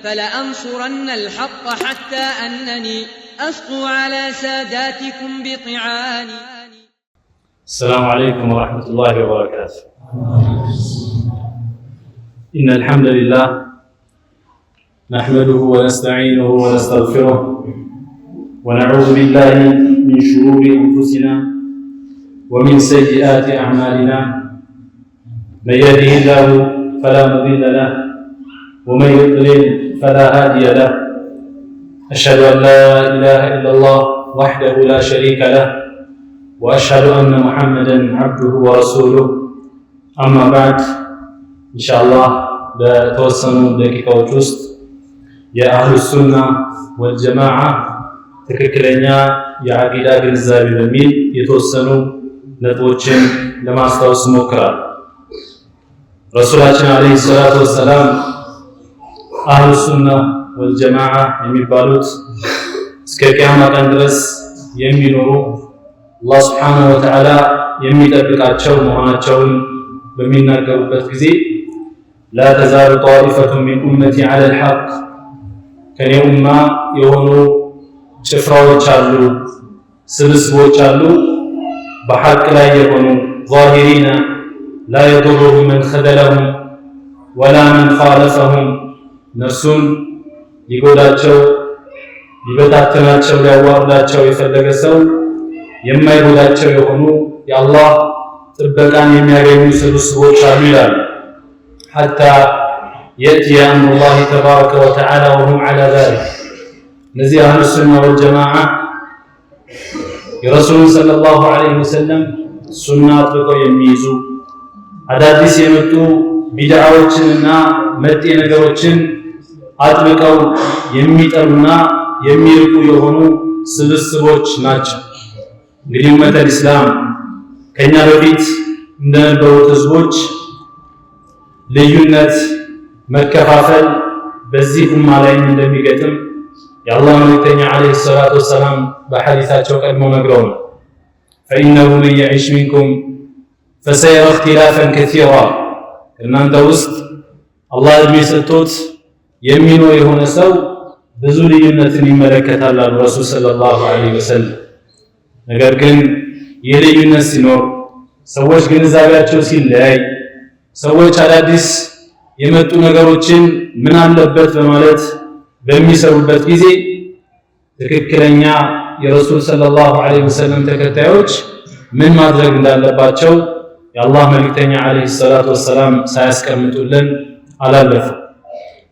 فلأنصرن الحق حتى أنني أسطو على ساداتكم بطعاني. السلام عليكم ورحمة الله وبركاته. إن الحمد لله نحمده ونستعينه ونستغفره ونعوذ بالله من شرور أنفسنا ومن سيئات أعمالنا. من يهده الله فلا مضل له ومن يضلل فلا هادي له. أشهد أن لا إله إلا الله وحده لا شريك له وأشهد أن محمدا عبده ورسوله. أما بعد إن شاء الله بتوسنوا دقيقة وجوست يا أهل السنة والجماعة تككلنيا يا عقيدة بالزابي بميل يتوسنوا نتوجن لما استوس مكرا. رسولنا عليه الصلاة والسلام أهل السنة والجماعة የሚባሉት እስከ ቂያማ ቀን ድረስ የሚኖሩ አላህ Subhanahu Wa Ta'ala የሚጠብቃቸው መሆናቸውን በሚናገሩበት ጊዜ لا تزال طائفة من أمتي على الحق ከኔ ኡማ የሆኑ ጭፍራዎች አሉ፣ ስብስቦች አሉ በሐቅ ላይ የሆኑ ظاهرين لا يضرهم من خذلهم ولا من خالفهم ነርሱን ሊጎዳቸው ሊበታተናቸው ሊያዋርዳቸው የፈለገ ሰው የማይጎዳቸው የሆኑ የአላህ ጥበቃን የሚያገኙ ስብስቦች አሉ ይላል። حتى يأتي أمر الله تبارك وتعالى وهم على ذلك. እነዚህ አህሉ ሱና ወልጀማዓ የረሱሉን ሰለላሁ ዐለይሂ ወሰለም ሱና አጥብቀው የሚይዙ አዳዲስ የመጡ ቢድዓዎችንና መጤ ነገሮችን አጥብቀው የሚጠሉና የሚርቁ የሆኑ ስብስቦች ናቸው። እንግዲህ ኡመተል ኢስላም ከኛ በፊት እንደነበሩት ህዝቦች ልዩነት፣ መከፋፈል በዚህ ኡማ ላይ እንደሚገጥም የአላህ መልእክተኛ አለይሂ ሰላቱ ወሰላም በሐዲሳቸው ቀድሞ ነግረውናል። فإنه من يعش منكم فسيرى اختلافا كثيرا እናንተ ውስጥ አላህ እድሜ ሰጥቶት የሚኖር የሆነ ሰው ብዙ ልዩነትን ይመለከታል አሉ ረሱል ሰለላሁ ዐለይሂ ወሰለም። ነገር ግን ይህ ልዩነት ሲኖር ሰዎች ግንዛቤያቸው ሲለያይ ሰዎች አዳዲስ የመጡ ነገሮችን ምን አለበት በማለት በሚሰሩበት ጊዜ ትክክለኛ የረሱል ሰለላሁ ዐለይሂ ወሰለም ተከታዮች ምን ማድረግ እንዳለባቸው የአላህ መልእክተኛ አለይሂ ሰላቱ ወሰላም ሳያስቀምጡልን አላለፉም።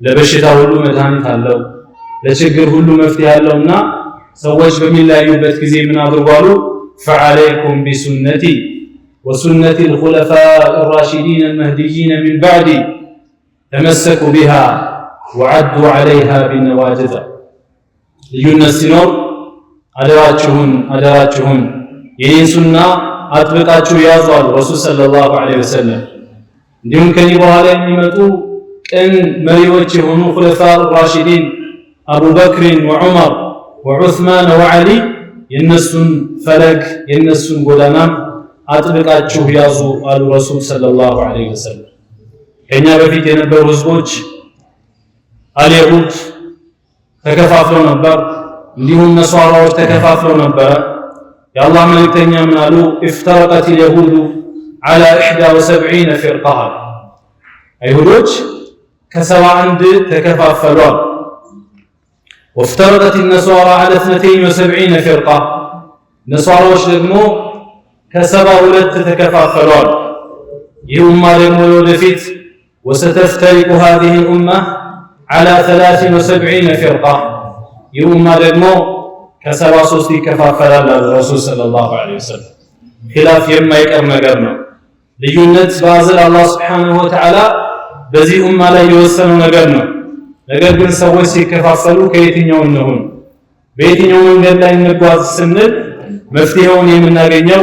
ለበሽታ ሁሉ መድኃኒት አለው፣ ለችግር ሁሉ መፍትሄ አለውና ሰዎች በሚለያዩበት ጊዜ ምን አድርጓሉ? فعليكم بسنتي وسنة الخلفاء الراشدين المهديين من بعدي تمسكوا بها وعدوا عليها بالنواجذ. ልዩነት ሲኖር አደራችሁን የኔን ሱና አጥብቃችሁ ያዙ አሉ ረሱል ሰለላሁ ዐለይሂ ወሰለም። እንዲሁም ከዚህ በኋላ የሚመጡ ቅን መሪዎች የሆኑ ኹለፋኡ ራሺዲን አቡበክር ወዑመር ወዑስማን ወዓሊ የነሱን ፈለግ የነሱን ጎዳናም አጥብቃችሁ ያዙ አሉ ረሱል ሰለላሁ ዐለይሂ ወሰለም። ከኛ በፊት የነበሩ ህዝቦች አልየሁድ ተከፋፍለው ነበር፣ እንዲሁም ነሷራዎች ተከፋፍለው ነበር። የአላህ መልእክተኛ ምን አሉ? افترقت اليهود على 71 فرقة አይሁዶች ከ71 ተከፋፈሉ። وافترقت النصارى على 72 فرقة ነሷራዎች ደግሞ ከ72 ተከፋፈሉ። ይህ ኡማ ደግሞ ወደፊት وستفترق هذه الأمة على 73 فرقة ይህ ኡማ ደግሞ ከ73 ይከፋፈላል አሉ ረሱል ሰለላሁ ዐለይሂ ወሰለም። ኺላፍ የማይቀር ነገር ነው። ልዩነት ባዘል አላህ Subhanahu Wa Ta'ala በዚህ ኡማ ላይ የወሰነው ነገር ነው። ነገር ግን ሰዎች ሲከፋፈሉ ከየትኛው እንሁን፣ በየትኛው መንገድ ላይ እንጓዝ ስንል መፍትሄውን የምናገኘው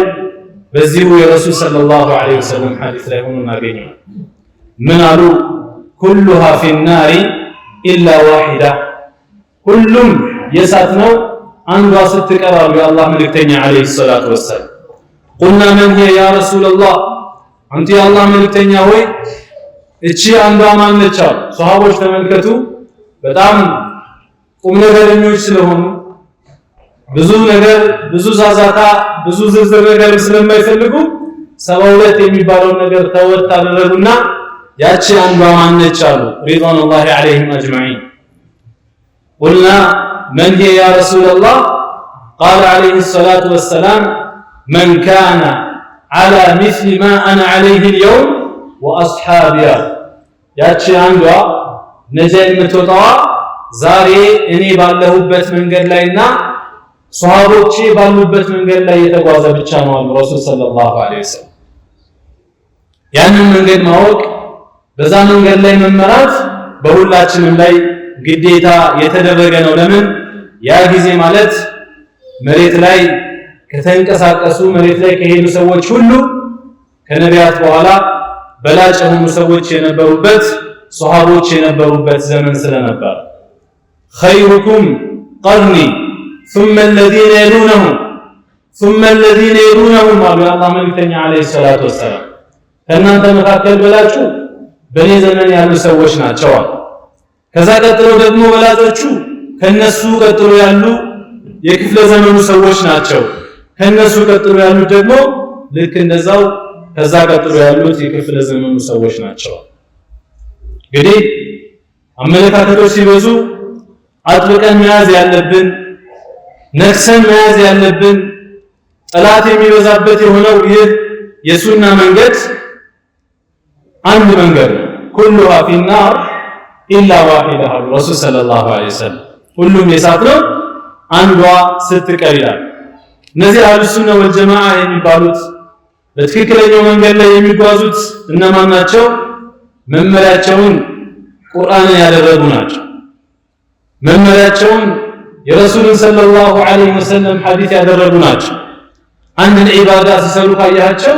በዚሁ የረሱል ሰለላሁ ዐለይሂ ወሰለም ሐዲስ ላይ ሆኖ እናገኘው። ምን አሉ? ኩሉሃ ፊናሪ ኢላ ዋሂዳ፣ ሁሉም የእሳት ነው አንዷ ስትቀር አሉ የአላህ መልእክተኛ ዐለይሂ ሰላቱ ወሰላም። ቁልና መን ሂየ ያ ረሱለላህ፣ አንተ የአላህ መልእክተኛ ሆይ እቺ አንዷ ማን ነች? ሷሃቦች ተመልከቱ፣ በጣም ቁም ነገረኞች ስለሆኑ ብዙ ነገር ብዙ ዛዛታ ብዙ ዝርዝር ነገር ስለማይፈልጉ 72 የሚባለውን ነገር ተወት አደረጉና ያቺ አንዷ ማነች አሉ ሪድዋኑላሂ ዐለይሂም አጅመዒን ቁልና መን ሂየ ያ ረሱለላህ ቃለ ዐለይሂ ሰላቱ ወሰላም መን ካነ ዐላ ሚስሊ ማ አነ ዐለይሂ አልየውም ወአስሓቢ ያቺ አንዷ ነጃ የምትወጣዋ ዛሬ እኔ ባለሁበት መንገድ ላይና ሷሃቦቼ ባሉበት መንገድ ላይ የተጓዘ ብቻ ነው አሉ ረሱል ሰለላሁ ዐለይሂ ወሰለም። ያንን መንገድ ማወቅ በዛ መንገድ ላይ መመራት በሁላችንም ላይ ግዴታ የተደረገ ነው። ለምን ያ ጊዜ ማለት መሬት ላይ ከተንቀሳቀሱ መሬት ላይ ከሄዱ ሰዎች ሁሉ ከነቢያት በኋላ በላጭ የሆኑ ሰዎች የነበሩበት ሷሃቦች የነበሩበት ዘመን ስለነበር ኸይሩኩም ቀርኒ ثم الذين يلونهم ثم الذين يلونهم አሉ የአላህ መልእክተኛ ዐለይሂ ሰላቱ ወሰላም ከእናንተ መካከል በላጩ በኔ ዘመን ያሉ ሰዎች ናቸው። ከዛ ቀጥሎ ደግሞ በላጮቹ ከነሱ ቀጥሎ ያሉ የክፍለ ዘመኑ ሰዎች ናቸው። ከነሱ ቀጥሎ ያሉት ደግሞ ልክ እንደዛው ከዛ ቀጥሎ ያሉት የክፍለ ዘመኑ ሰዎች ናቸው። እንግዲህ አመለካከቶች ሲበዙ አጥብቀን መያዝ ያለብን ነክሰን መያዝ ያለብን ጠላት የሚበዛበት የሆነው ይህ የሱና መንገድ አንድ መንገድ ነው። ኩሉሃ ፊናር ኢላ ዋሂዳ ረሱል ሰለላሁ ዐለይሂ ወሰለም ሁሉም የሳት ነው አንዷ ስትቀር ይላል። እነዚህ አህሉ ሱና ወል ጀማዓ የሚባሉት በትክክለኛው መንገድ ላይ የሚጓዙት እነማን ናቸው? መመሪያቸውን ቁርአንን ያደረጉ ናቸው። መመሪያቸውን የረሱልን ሰለላሁ ዐለይሂ ወሰለም ሐዲስ ያደረጉ ናቸው። አንድን ዒባዳ ሲሰሩ ካያቸው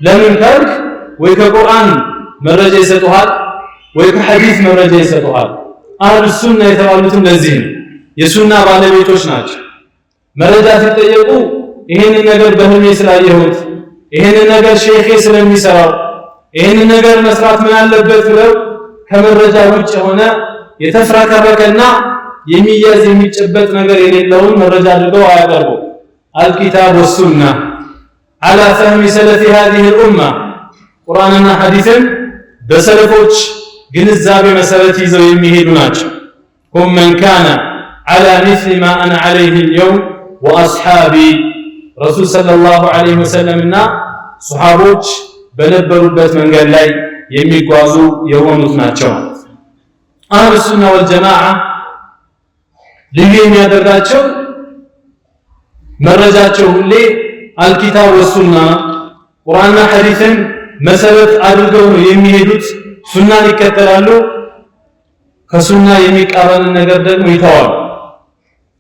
ለምን ካልክ ወይ ከቁርአን መረጃ ይሰጡሃል ወይ ከሐዲስ መረጃ ይሰጡሃል። አህሉ ሱና የተባሉትም ለዚህ ነው። የሱና ባለቤቶች ናቸው። መረጃ ሲጠየቁ ይሄንን ነገር በህልሜ ስላየሁት፣ ይሄንን ነገር ሼኼ ስለሚሰራው፣ ይሄንን ነገር መስራት ምን አለበት ብለው ከመረጃ ውጭ የሆነ የተፍረከረከና የሚያዝ የሚጨበጥ ነገር የሌለውን መረጃ አድርገው አያቀርቡ። አልኪታብ ወሱና አላ ፈህሚ ሰለፊ هذه الامه ቁርአንና ሐዲስን በሰለፎች ግንዛቤ መሰረት ይዘው የሚሄዱ ናቸው። هم من كان على مثل ما انا عليه اليوم واصحابي ረሱል ሰለላሁ ዐለይሂ ወሰለምና ሱሐቦች በነበሩበት መንገድ ላይ የሚጓዙ የሆኑት ናቸው። አህሉ ሱና ወል ጀማዓ ልዩ የሚያደርጋቸው መረጃቸው ሁሌ አልኪታብ ወሱና ቁርአንና ሐዲስን መሰረት አድርገው ነው የሚሄዱት። ሱናን ይከተላሉ። ከሱና የሚቃረን ነገር ደግሞ ይተዋሉ።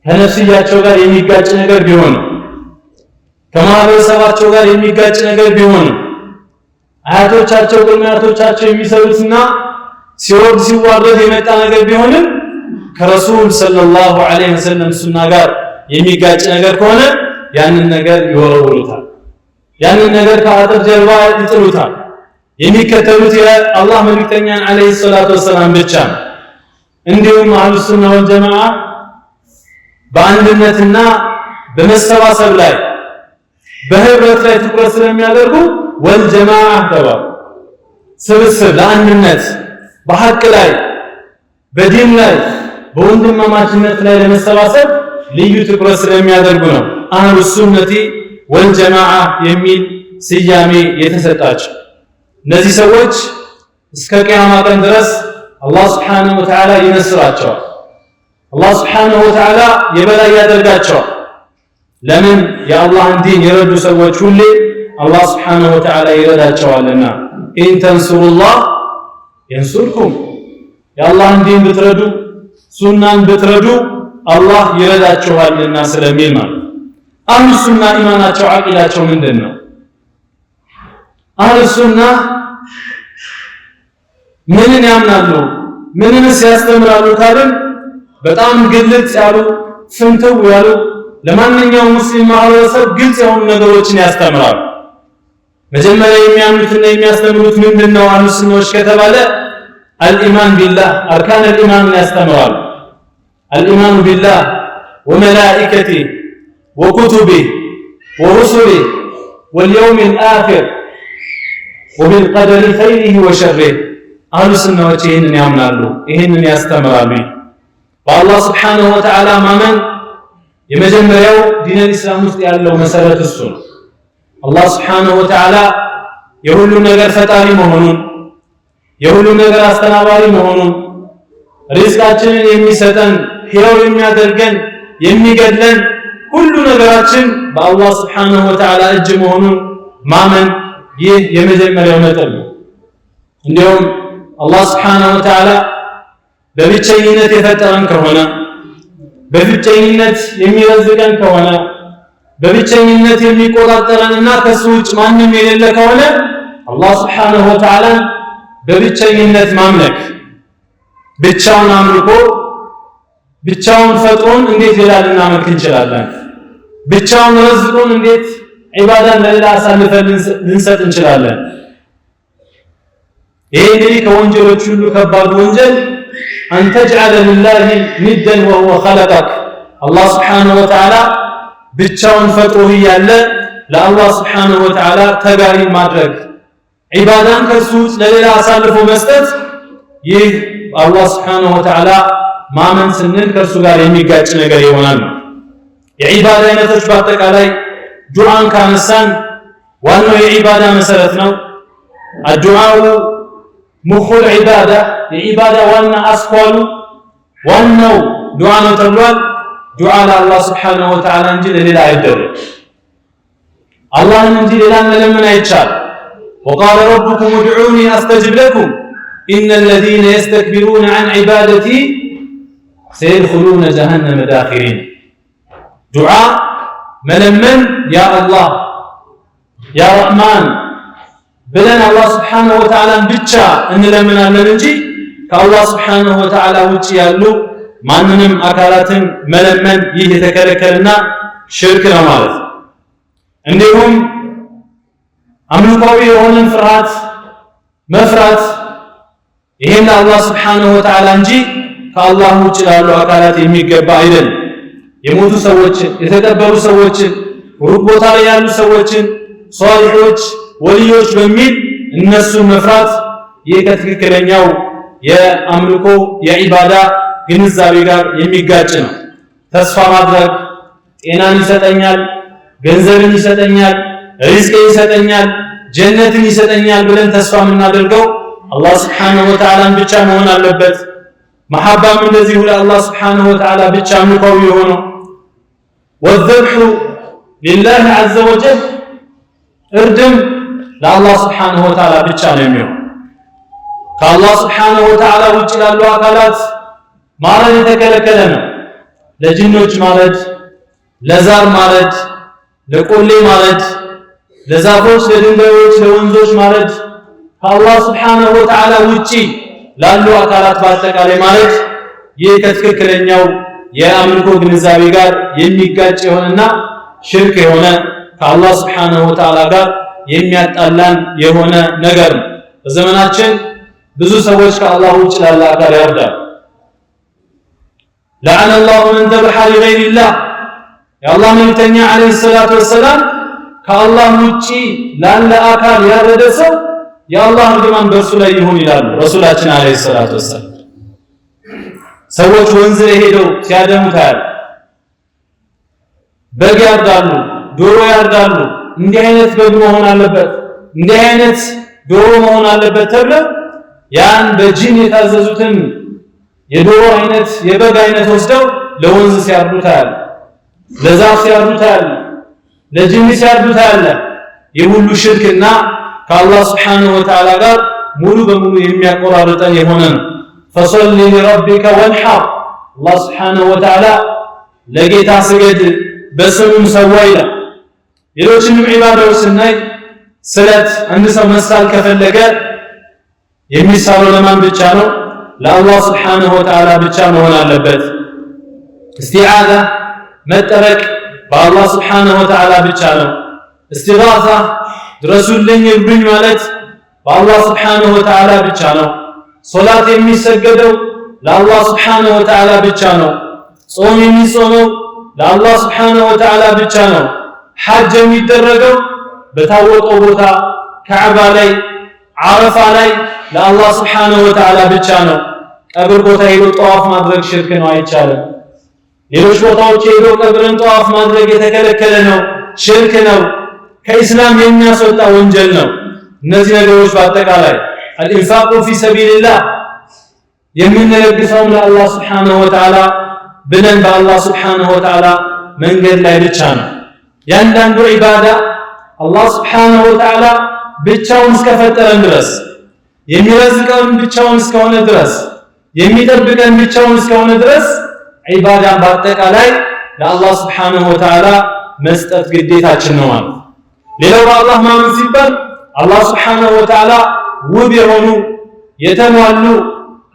ከነፍስያቸው ጋር የሚጋጭ ነገር ቢሆን ከማህበረሰባቸው ጋር የሚጋጭ ነገር ቢሆን አያቶቻቸው ቅድመ አያቶቻቸው የሚሰሩትና ሲወርድ ሲዋረድ የመጣ ነገር ቢሆንም ከረሱል ሰለላሁ ዐለይሂ ወሰለም ሱና ጋር የሚጋጭ ነገር ከሆነ ያንን ነገር ይወረውሩታል። ያንን ነገር ከአጥር ጀርባ ይጥሉታል። የሚከተሉት የአላህ መልእክተኛን ዐለይሂ ሰላቱ ወሰላም ብቻ ነው። እንዲሁም አህሉ ሱና ወል ጀማዓ በአንድነትና በመሰባሰብ ላይ በህብረት ላይ ትኩረት ስለሚያደርጉ ወል ጀማዓ ተባሉ። ስብስብ ለአንድነት በሐቅ ላይ በዲን ላይ በወንድማማችነት ላይ ለመሰባሰብ ልዩ ትኩረት ስለሚያደርጉ ነው አህሉ ሱነቲ ወል ጀማዓ የሚል ስያሜ የተሰጣቸው። እነዚህ ሰዎች እስከ ቂያማ ቀን ድረስ አላህ Subhanahu Wa Ta'ala ይነስራቸዋል። አላህ Subhanahu Wa Ta'ala የበላይ ያደርጋቸዋል። ለምን የአላህን ዲን የረዱ ሰዎች ሁሌ አላህ Subhanahu Wa Ta'ala ይረዳቸዋልና ኢን ተንሱሩላህ የንሱርኩም የአላህን ዲን ብትረዱ ሱናን ብትረዱ አላህ ይረዳችኋልና ስለሚል ማለት አህሉ ሱና ኢማናቸው አቂዳቸው ምንድነው? አህሉ ሱና ምንን ያምናሉ? ምንንስ ያስተምራሉ ካልን በጣም ግልጽ ያሉ ፍንትው ያሉ ለማንኛውም ሙስሊም ማህበረሰብ ግልጽ የሆኑ ነገሮችን ያስተምራሉ። መጀመሪያ የሚያምኑትና የሚያስተምሩት ምንድነው? አህሉ ሱናዎች ከተባለ الإيمان بالله أركان الإيمان يستمرون الإيمان بالله وملائكته وكتبه ورسله واليوم الآخر وبالقدر خيره وشره أهل السنة وجهين يامنالو إهن يستمرالو والله سبحانه وتعالى مامن يمجمريو دين الإسلام يالو مسألة السنة الله سبحانه وتعالى يقول نجر فتاري مهونون يقول نجر استناباري مهونون رزقاتنا يمي ستن هيو يمي أدرجن يمي قدلن كل نجراتنا بالله سبحانه وتعالى أج مهونون مامن يمجمريو نتلو اليوم الله سبحانه وتعالى ببتشينة يفترن كهونا ببتشينة يمي رزقن كهونا በብቸኝነት የሚቆጣጠረንና ከሱጭ ማንንም የሌለ ከሆነ አላህ Subhanahu Wa Ta'ala በብቸኝነት ማምለክ ብቻውን አምልኮ ብቻውን ፈጥሮን እንዴት ሌላ ልናመልክ እንችላለን? ብቻውን ረዝቁን እንዴት ዒባዳን ለሌላ አሳልፈን ልንሰጥ እንችላለን? ይሄ እንግዲህ ከወንጀሎች ሁሉ ከባድ ወንጀል أن تجعل لله ندا وهو خلقك الله سبحانه وتعالى ብቻውን ፈጥሮ ያለ ለአላህ Subhanahu Wa Ta'ala ተጋሪ ማድረግ ዒባዳን ከሱ ለሌላ አሳልፎ መስጠት ይህ አላህ Subhanahu Wa Ta'ala ማመን ስንል ከሱ ጋር የሚጋጭ ነገር ይሆናል። የዒባዳ አይነቶች በአጠቃላይ ዱዓን ካነሳን ዋናው የዒባዳ መሰረት ነው። الدعاء مخ العبادة የዒባዳ ዋና አስኳሉ ዋናው ዱዓ ነው ተብሏል። دعاء الله سبحانه وتعالى እንጂ ለሌላ አይደረግ አላህን እንጂ ሌላ መለመን አይቻል وقال ربكم ادعوني استجب لكم ان الذين يستكبرون عن عبادتي سيدخلون جهنم داخرين دعاء ملمن يا الله يا رحمن ብለን አላህ Subhanahu Wa Ta'ala ብቻ እንለምናለን እንጂ ከአላህ Subhanahu Wa Ta'ala ውጪ ያሉ ማንንም አካላትን መለመን ይህ የተከለከለና ሽርክ ነው ማለት ነው። እንዲሁም አምልኮዊ የሆነን ፍርሃት መፍራት ይሄን አላህ Subhanahu Wa Ta'ala እንጂ ከአላህ ውጭ ላሉ አካላት የሚገባ አይደለም። የሞቱ ሰዎችን የተቀበሩ ሰዎችን ሩቅ ቦታ ላይ ያሉ ሰዎችን ሷሊሖች ወልዮች በሚል እነሱን መፍራት ይህ ከትክክለኛው የአምልኮ የዒባዳ ግንዛቤ ጋር የሚጋጭ ነው። ተስፋ ማድረግ ጤናን ይሰጠኛል፣ ገንዘብን ይሰጠኛል፣ ሪዝቅን ይሰጠኛል፣ ጀነትን ይሰጠኛል ብለን ተስፋ የምናደርገው አላህ Subhanahu Wa Ta'ala ብቻ መሆን አለበት። መሐባም እንደዚህ ለአላህ Subhanahu Wa Ta'ala ብቻ አምልኮው የሆነው والذبح لله عز وجل እርድም ለአላህ Subhanahu Wa Ta'ala ብቻ ነው የሚሆነው። ከአላህ Subhanahu Wa Ta'ala ውጭ ላሉ አካላት ማረድ የተከለከለ ነው። ለጅኖች ማረድ፣ ለዛር ማረድ፣ ለቆሌ ማረድ፣ ለዛፎች፣ ለድንጋዮች፣ ለወንዞች ማረድ ከአላህ Subhanahu Wa Ta'ala ውጪ ላሉ አካላት በአጠቃላይ ማረድ ይህ ከትክክለኛው የአምልኮ ግንዛቤ ጋር የሚጋጭ የሆነና ሽርክ የሆነ ከአላህ Subhanahu Wa Ta'ala ጋር የሚያጣላን የሆነ ነገር ነው። በዘመናችን ብዙ ሰዎች ከአላህ ውጭ ላለ አካል ያርዳሉ። لعن الله من ذبح لغير الله يا الله መልእክተኛ عليه الصلاه والسلام ከአላህ ውጪ ላለ አካል ያረደ ሰው የአላህ እርግማን በእርሱ ላይ ይሁን ይላሉ ረሱላችን عليه الصلاه والسلام። ሰዎች ወንዝ ላይ ሄደው ሲያደሙ ታያል። በግ ያርዳሉ፣ ዶሮ ያርዳሉ። እንዲህ አይነት በግ መሆን አለበት፣ እንዲህ አይነት ዶሮ መሆን አለበት ተብለው ያን በጂን የታዘዙትን የዶሮ አይነት የበግ አይነት ወስደው ለወንዝ ሲያርዱ ታያል፣ ለዛፍ ሲያርዱ ታያል፣ ለጂን ሲያርዱ ታያል። የሁሉ ሽርክና ከአላህ Subhanahu Wa Ta'ala ጋር ሙሉ በሙሉ የሚያቆራርጠን የሆነ ነው። فصل لربك وانحر الله Subhanahu Wa Ta'ala ለጌታ ስገድ በስሙም ሰዋ ይላል። ሌሎችንም ዒባዳዎች ስናይ ስለት አንድ ሰው መሳል ከፈለገ የሚሳለው ለማን ብቻ ነው? ለአላህ Subhanahu Wa Ta'ala ብቻ መሆን አለበት። እስቲዓዛ መጠበቅ በአላህ Subhanahu Wa Ta'ala ብቻ ነው። እስቲጋሳ ድረሱልኝ እርዱኝ ማለት በአላህ Subhanahu Wa Ta'ala ብቻ ነው። ሶላት የሚሰገደው ለአላህ Subhanahu Wa Ta'ala ብቻ ነው። ጾም የሚጾመው ለአላህ Subhanahu Wa Ta'ala ብቻ ነው። ሐጅ የሚደረገው በታወቀው ቦታ ካዕባ ላይ ዓረፋ ላይ ለአላህ Subhanahu Wa Ta'ala ብቻ ነው። ቀብር ቦታ ሄዶ ጧፍ ማድረግ ሽርክ ነው፣ አይቻልም። ሌሎች ቦታዎች ሄዶ ቀብርን ጧፍ ማድረግ የተከለከለ ነው፣ ሽርክ ነው፣ ከኢስላም የሚያስወጣ ወንጀል ነው። እነዚህ ነገሮች በአጠቃላይ الانفاق في سبيل الله የምንለግሰው ለአላህ Subhanahu Wa Ta'ala ብለን በአላህ Subhanahu Wa Ta'ala መንገድ ላይ ብቻ ነው። ያንዳንዱ ዒባዳ አላህ Subhanahu Wa Ta'ala ብቻውን እስከፈጠረን ድረስ የሚረዝቀን ብቻውን እስከሆነ ድረስ የሚጠብቀን ብቻውን እስከሆነ ድረስ ዒባዳን በአጠቃላይ ለአላህ Subhanahu Wa Ta'ala መስጠት ግዴታችን ነው ማለት። ሌላው በአላህ ማመን ሲባል አላህ Subhanahu Wa Ta'ala ውብ የሆኑ የተሟሉ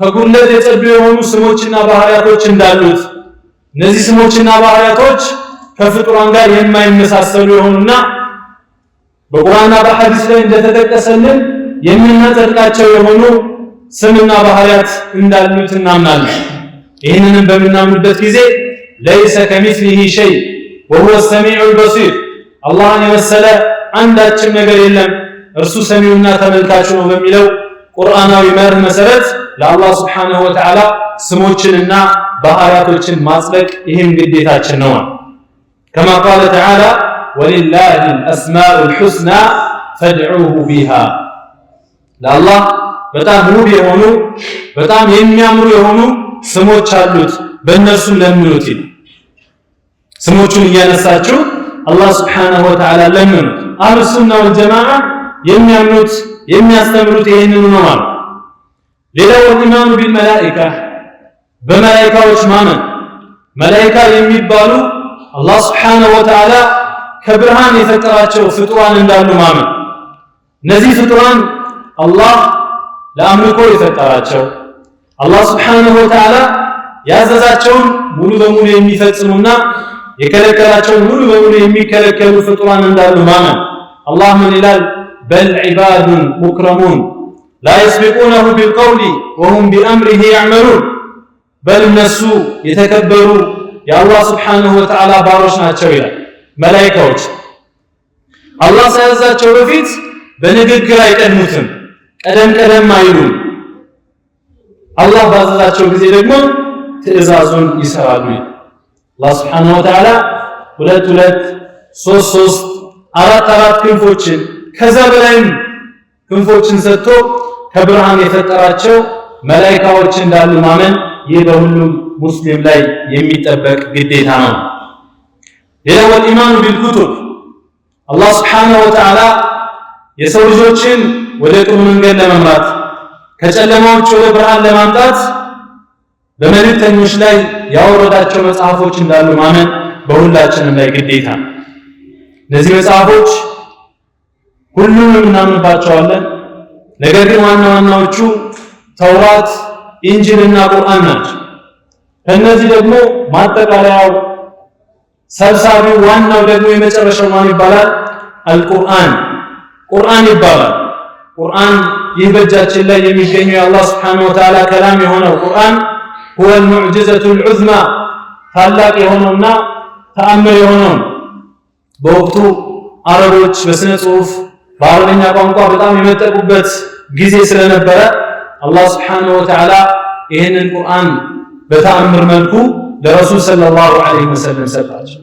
ከጉድለት የጸዱ የሆኑ ስሞችና ባህሪያቶች እንዳሉት እነዚህ ስሞችና ባህሪያቶች ከፍጡራን ጋር የማይመሳሰሉ የሆኑና በቁርአንና በሐዲስ ላይ እንደተጠቀሰልን የምናጸድቃቸው የሆኑ ስምና ባህሪያት እንዳሉት እናምናለን። ይህንንም በምናምንበት ጊዜ ለይሰ ከሚስሊሂ ሸይ ወሁወ ሰሚዑል በሲር አላህን የመሰለ አንዳችም ነገር የለም እርሱ ሰሚውና ተመልካቹ ነው በሚለው ቁርአናዊ መርህ መሰረት ለአላህ Subhanahu Wa Ta'ala ስሞችንና ባህሪያቶችን ማጽደቅ ይህም ግዴታችን ነው። كما قال تعالى ولله الأسماء الحسنى فادعوه بها ለአላህ በጣም ውብ የሆኑ በጣም የሚያምሩ የሆኑ ስሞች አሉት በእነርሱም ለምኑት። ስሞቹን እያነሳችሁ አላህ Subhanahu Wa Ta'ala ለምኑት። አህሉ ሱና ወል ጀማዓ የሚያምኑት የሚያስተምሩት ይህንኑ ነው ማለት። ሌላው ኢማኑ ቢልመላኢካ በመላኢካዎች ማመን። መላኢካ የሚባሉ አላህ Subhanahu Wa Ta'ala ከብርሃን የፈጠራቸው ፍጡራን እንዳሉ ማመን። እነዚህ ፍጡራን አላህ ለአምልኮ የፈጠራቸው አላህ Subhanahu Wa Ta'ala ያዘዛቸውን ሙሉ በሙሉ የሚፈጽሙና የከለከላቸውን ሙሉ በሙሉ የሚከለከሉ ፍጡራን እንዳሉ ማመን። አላህ ምን ይላል? በል ዒባዱን ሙክረሙን ላ የስቢቁነሁ ቢልቀውሊ ወሁም ቢአምሪሂ ያዕመሉን። በል እነሱ የተከበሩ የአላህ Subhanahu Wa Ta'ala ባሮች ናቸው ይላል። መላኢካዎች አላህ ሳያዛቸው በፊት በንግግር አይቀድሙትም፣ ቀደም አይሉም። አላህ ባዘዛቸው ጊዜ ደግሞ ትእዛዙን ይሰራሉ። አላህ Subhanahu Wa Ta'ala ሁለት ሶስት አራት ክንፎችን ከዛ በላይም ክንፎችን ሰጥቶ ከብርሃን የፈጠራቸው መላኢካዎች እንዳሉ ማመን ይህ በሁሉም ሙስሊም ላይ የሚጠበቅ ግዴታ ነው። ሌላው ኢማኑ ቢልኩቱብ አላህ Subhanahu Wa Ta'ala የሰው ልጆችን ወደ ጥሩ መንገድ ለመምራት ከጨለማዎች ወደ ብርሃን ለማምጣት በመልእክተኞች ላይ ያወረዳቸው መጽሐፎች እንዳሉ ማመን በሁላችንም ላይ ግዴታ ነው። እነዚህ መጽሐፎች ሁሉንም እናምንባቸዋለን። ነገር ግን ዋናዎቹ ተውራት፣ ኢንጂልና ቁርአን ናቸው። ከነዚህ ደግሞ ማጠቃለያው ሰብሳቢው ዋናው ደግሞ የመጨረሻው ማን ይባላል? አልቁርአን ቁርአን ይባላል። ቁርአን ይህ በእጃችን ላይ የሚገኘው የአላህ Subhanahu Wa Ta'ala ከላም የሆነው ቁርአን هو المعجزة العظمى ታላቅ የሆነውና ተአምር የሆነው በወቅቱ አረቦች በስነ ጽሁፍ በአረብኛ ቋንቋ በጣም የመጠቁበት ጊዜ ስለነበረ አላህ Subhanahu Wa Ta'ala ይህንን ቁርአን በተአምር መልኩ ለረሱል ሰለላሁ ዐለይሂ ወሰለም ሰጣቸው።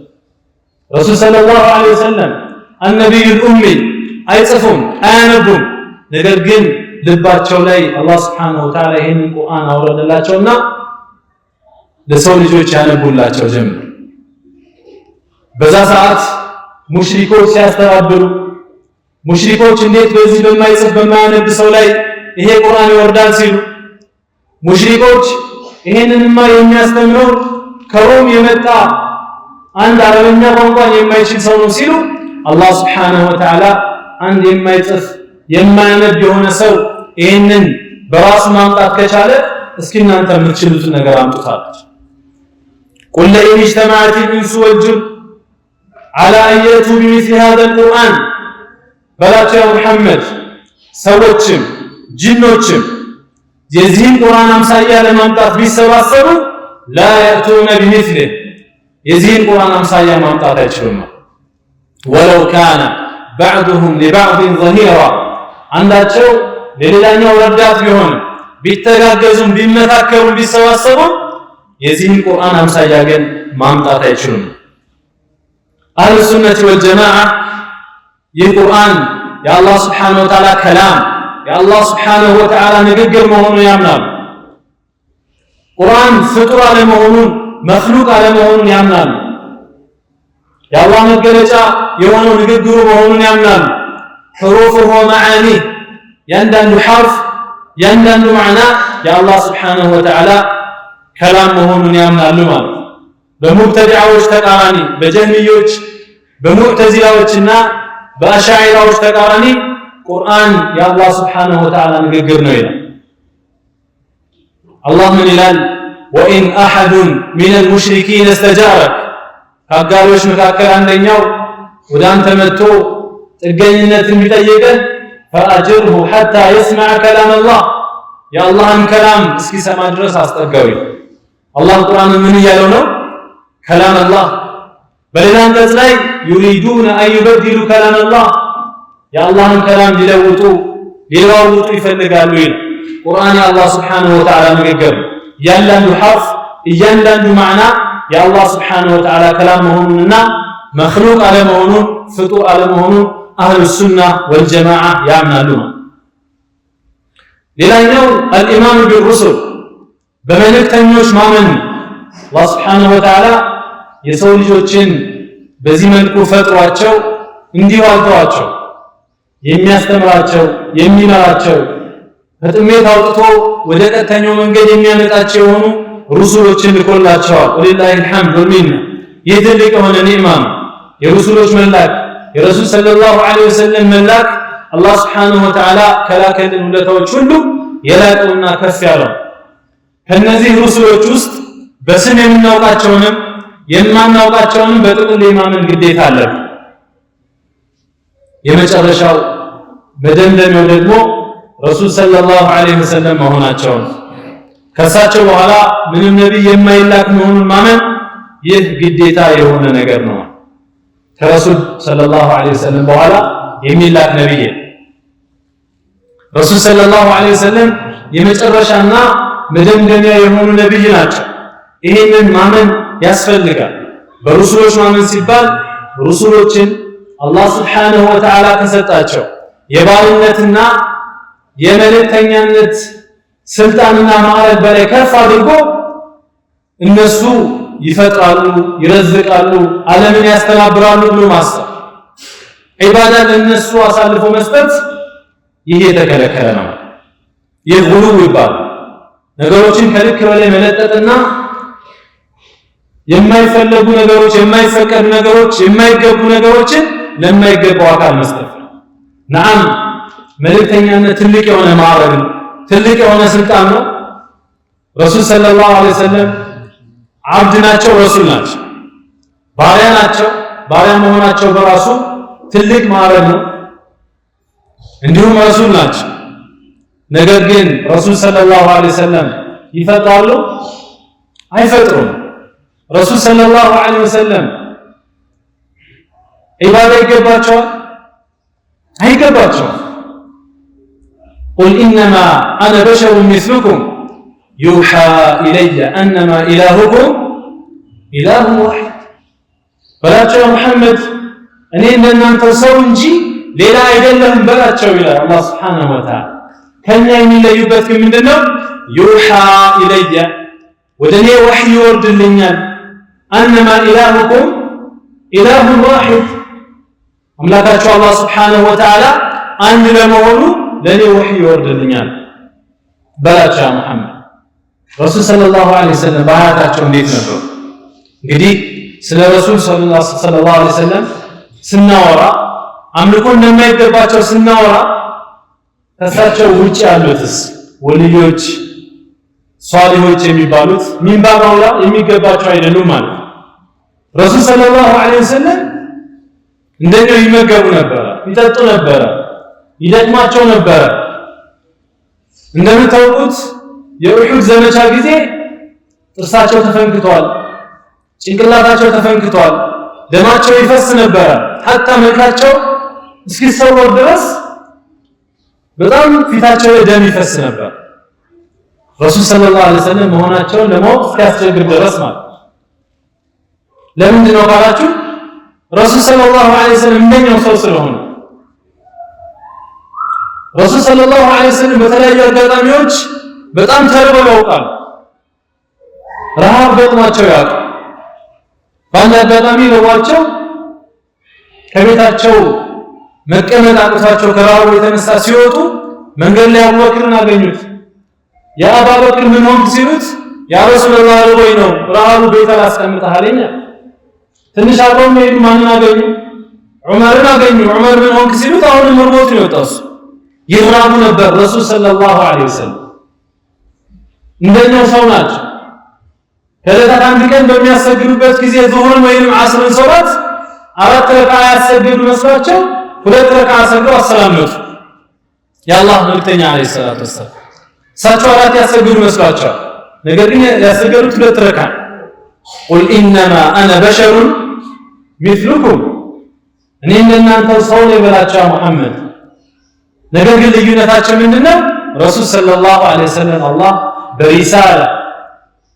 ረሱል ሰለላሁ ዐለይሂ ወሰለም النبي الأمي አይጽፉም አያነቡም። ነገር ግን ልባቸው ላይ አላህ Subhanahu Wa Ta'ala ይህንን ቁርአን አወረደላቸውና ለሰው ልጆች ያነቡላቸው ጀመር። በዛ ሰዓት ሙሽሪኮች ሲያስተባብሩ ሙሽሪኮች እንዴት በዚህ በማይጽፍ በማያነብ ሰው ላይ ይሄ ቁርአን ይወርዳል ሲሉ ሙሽሪኮች ይሄንንማ የሚያስተምረው ከሮም የመጣ አንድ አረበኛ ቋንቋን የማይችል ሰው ነው ሲሉ አላህ Subhanahu Wa Ta'ala አንድ የማይጽፍ የማያነብ የሆነ ሰው ይሄንን በራሱ ማምጣት ከቻለ እስኪ እናንተ የምትችሉት ነገር አምጡታለች። قل لئن اجتمعت الإنس والجن على أن يأتوا بمثل هذا القرآن በላቸው ያ ሙሐመድ ሰዎችም ጂኖችም የዚህን ቁርአን አምሳያ ለማምጣት ቢሰባሰቡ ላ የእቱነ ቢሚስሊህ የዚህን ቁርአን አምሳያ ማምጣት አይችሉም። ወለው ካነ ባዕዱሁም ሊባዕድን ዘሂራ አንዳቸው ለሌላኛው ረዳት ቢሆንም ቢተጋገዙም ቢመካከሩም ቢሰባሰቡም የዚህን ቁርአን አምሳያ ግን ማምጣት አይችሉም። አህሉ ሱነቲ ወልጀማዓ ይህ ቁርአን የአላህ ስብሓነሁ ወተዓላ ከላም የአላህ ስብሓነሁ ወተዓላ ንግግር መሆኑን ያምናሉ። ቁርአን ፍጡር አለመሆኑን መክሉቅ አለመሆኑን ያምናሉ። የአላህ መገለጫ የሆነው ንግግሩ መሆኑን ያምናሉ። ሕሩፉሁ ወመዓኒህ ያንዳንዱ ሐርፍ ያንዳንዱ ማዕና የአላህ ስብሓነሁ ወተዓላ ከላም መሆኑን ያምናሉ ማለት ነው። በሙብተዲዓዎች ተቃራኒ በጀህሚዮች በሙዕተዚላዎችና በአሻዒራዎች ተቃራኒ ቁርአን የአላህ ስብሓነሁ ወተዓላ ንግግር ነው ይላል። አላህ ምን ይላል? ወኢን አሐዱን ሚነል ሙሽሪኪን እስተጃረክ ከአጋሪዎች መካከል አንደኛው ወደ አንተ መጥቶ ጥገኝነት የሚጠይቅህ ፈአጅርሁ ሐታ የስመዐ ከላም አላህ የአላህን ከላም እስኪሰማ ድረስ አስጠጋው። አላህ ቁርአን ምን እያለው ነው? ከላም አላህ። በሌላ አንቀጽ ላይ ዩሪዱነ አን ዩበድሉ ከላም አላህ የአላህን ከላም ሊለዋውጡ ይፈልጋሉ ይላል። ቁርአን የአላህ ስብሓነሁ ወተዓላ ንግግር እያንዳንዱ ሐርፍ እያንዳንዱ ማዕና የአላህ ስብሓነሁ ወተዓላ ከላም መሆኑንና መክሉቅ አለመሆኑን ፍጡር አለመሆኑን አህሉ ሱና ወልጀማዓ ያምናሉ ነው። ሌላኛው አልኢማኑ ቢሩሱል በመልእክተኞች ማመን። አላህ ስብሓነሁ ወተዓላ የሰው ልጆችን በዚህ መልኩ ፈጥሯቸው እንዲሁ አልተዋቸው። የሚያስተምራቸው የሚመራቸው ከጥሜት አውጥቶ ወደ ቀጥተኛው መንገድ የሚያመጣቸው የሆኑ ሩሱሎችን ልኮላቸዋል። ወሊላሂል ሐምድ ወልሚና። ይህ ትልቅ የሆነ ኒዕማ ነው። የሩሱሎች መላክ የረሱል ሰለላሁ ዐለይሂ ወሰለም መላክ አላህ ስብሓነሁ ወተዓላ ከላከልን ውለታዎች ሁሉ የላቀውና ከፍ ያለው። ከነዚህ ሩሱሎች ውስጥ በስም የምናውቃቸውንም የማናውቃቸውንም በጥቅል የማመን ግዴታ አለብን። የመጨረሻው መደምደሚያው ደግሞ ረሱል ሰለላሁ ዐለይሂ ወሰለም መሆናቸውን ከእሳቸው በኋላ ምንም ነቢይ የማይላክ መሆኑን ማመን ይህ ግዴታ የሆነ ነገር ነው። ከረሱል ሰለላሁ ዐለይሂ ወሰለም በኋላ የሚላክ ነቢይ ረሱል ሰለላሁ ዐለይሂ ወሰለም የመጨረሻና መደምደሚያ የሆኑ ነቢይ ናቸው። ይህንን ማመን ያስፈልጋል። በሩሱሎች ማመን ሲባል ሩሱሎችን አላህ ስብሓነሁ ወተዓላ ከሰጣቸው የባርነትና የመልእክተኛነት ስልጣንና ማዕረግ በላይ ከፍ አድርጎ እነሱ ይፈጥራሉ፣ ይረዝቃሉ፣ ዓለምን ያስተባብራሉ ብሎ ማሰብ፣ ዒባዳ ለእነሱ አሳልፎ መስጠት ይህ የተከለከለ ነው። ይህ ጉሉው ይባላል። ነገሮችን ከልክ በላይ መለጠጥና የማይፈለጉ ነገሮች፣ የማይፈቀዱ ነገሮች፣ የማይገቡ ነገሮችን ለማይገባው አካል መስጠት ነው። ነዓም መልእክተኛነት ትልቅ የሆነ ማዕረግ ነው፣ ትልቅ የሆነ ስልጣን ነው። ረሱል ሰለላሁ ዐለይሂ ወሰለም አብድ ናቸው፣ ረሱል ናቸው፣ ባሪያ ናቸው። ባሪያ መሆናቸው በራሱ ትልቅ ማዕረግ ነው። እንዲሁም ረሱል ናቸው። ነገር ግን ረሱል ሰለላሁ ዐለይሂ ወሰለም ይፈጥራሉ? አይፈጥሩም። ረሱል ሰለላሁ ዐለይሂ ወሰለም ዒባዳ ይገባቸዋል? አይገባቸውም። ቁል ኢነማ አነ በሸሩን ሚስሉኩም ዩሓ ኢለየ አነማ ኢላሁኩም ኢላሁን ዋሒድ በላቸው ሙሐመድ እኔ እንደናንተው ሰው እንጂ ሌላ አይደለሁም በላቸው ይላል አላህ ሱብሓነሁ ወተዓላ። ከኛ የሚለዩበት ግን ምንድነው? ዩሓ ኢለየ ወደ እኔ ወሕይ ይወርድልኛል። አነማ ኢላሁኩም ኢላሁን ዋሒድ አምላካቸው አላህ ሱብሓነሁ ወተዓላ አንድ ለመሆኑ ለእኔ ወሕይ ይወርድልኛል በላቸው ሙሐመድ። ረሱል ሰለላሁ ዐለይሂ ወሰለም በሀያታቸው እንዴት ነበሩ? እንግዲህ ስለ ረሱል ሰለላሁ ዐለይሂ ወሰለም ስናወራ አምልኮ እንደማይገባቸው ስናወራ ከእሳቸው ውጭ ያሉትስ ወልዮች ሷሊሆች የሚባሉት ሚንባብ አውላ የሚገባቸው አይደሉም ማለት ነው። ረሱል ሰለላሁ ዐለይሂ ወሰለም እንደኛው ይመገቡ ነበረ፣ ይጠጡ ነበረ፣ ይደክማቸው ነበረ። እንደምታውቁት የኡሁድ ዘመቻ ጊዜ ጥርሳቸው ተፈንክቷል፣ ጭንቅላታቸው ተፈንክቷል፣ ደማቸው ይፈስ ነበር። ሐታ መልካቸው እስኪሰወር ድረስ በጣም ፊታቸው ደም ይፈስ ነበር። ረሱል ሰለላሁ ዐለይሂ ወሰለም መሆናቸውን ለማወቅ እስኪያስቸግር ድረስ ማለት። ለምንድን ነው ካላችሁ ረሱል ሰለላሁ ዐለይሂ ወሰለም እንደኛው ሰው ስለሆነ። ረሱል ሰለላሁ ዐለይሂ ወሰለም በተለያዩ አጋጣሚዎች በጣም ተርበው ያውቃሉ። ረሃብ ገጥሟቸው ያውቃል። በአንድ አጋጣሚ ለዋቸው ከቤታቸው መቀመጥ አቅቷቸው ከረሃቡ የተነሳ ሲወጡ መንገድ ላይ አቡበክርን አገኙት። ያ አቡበክር ምን ሆንክ ሲሉት ያ ረሱላህ ርቦኝ ነው ረሃቡ ቤት አላስቀምጥህ አለኝ። ትንሽ አብረው ሄዱ። ማንን አገኙ? ዑመርን አገኙ። ዑመር ምን ሆንክ ሲሉት አሁንም ርቦት ነው የወጣው። ይራቡ ነበር ረሱል ሰለላሁ ዐለይሂ ወሰለም። እንደኛው ሰው ናቸው። ከዕለታት አንድ ቀን በሚያሰግዱበት ጊዜ ዙሁርን ወይም ዓስርን ሶላት 4 ረክዓ ያሰግዱ መስሏቸው 2 ረክዓ ሰግደው አሰላመቱ። የአላህ መልእክተኛ አለይሂ ሰላቱ ወሰላም እሳቸው 4 ያሰግዱ መስሏቸዋል። ነገር ግን ያሰገዱት 2 ረክዓ። ቁል ኢነማ አነ በሸሩን ሚስሉኩም፣ እኔ እንደናንተው ሰው ነኝ በላቸው ሙሐመድ። ነገር ግን ልዩነታቸው ምንድነው? ረሱል ሰለላሁ ዐለይሂ ወሰለም አላህ በሪሳላ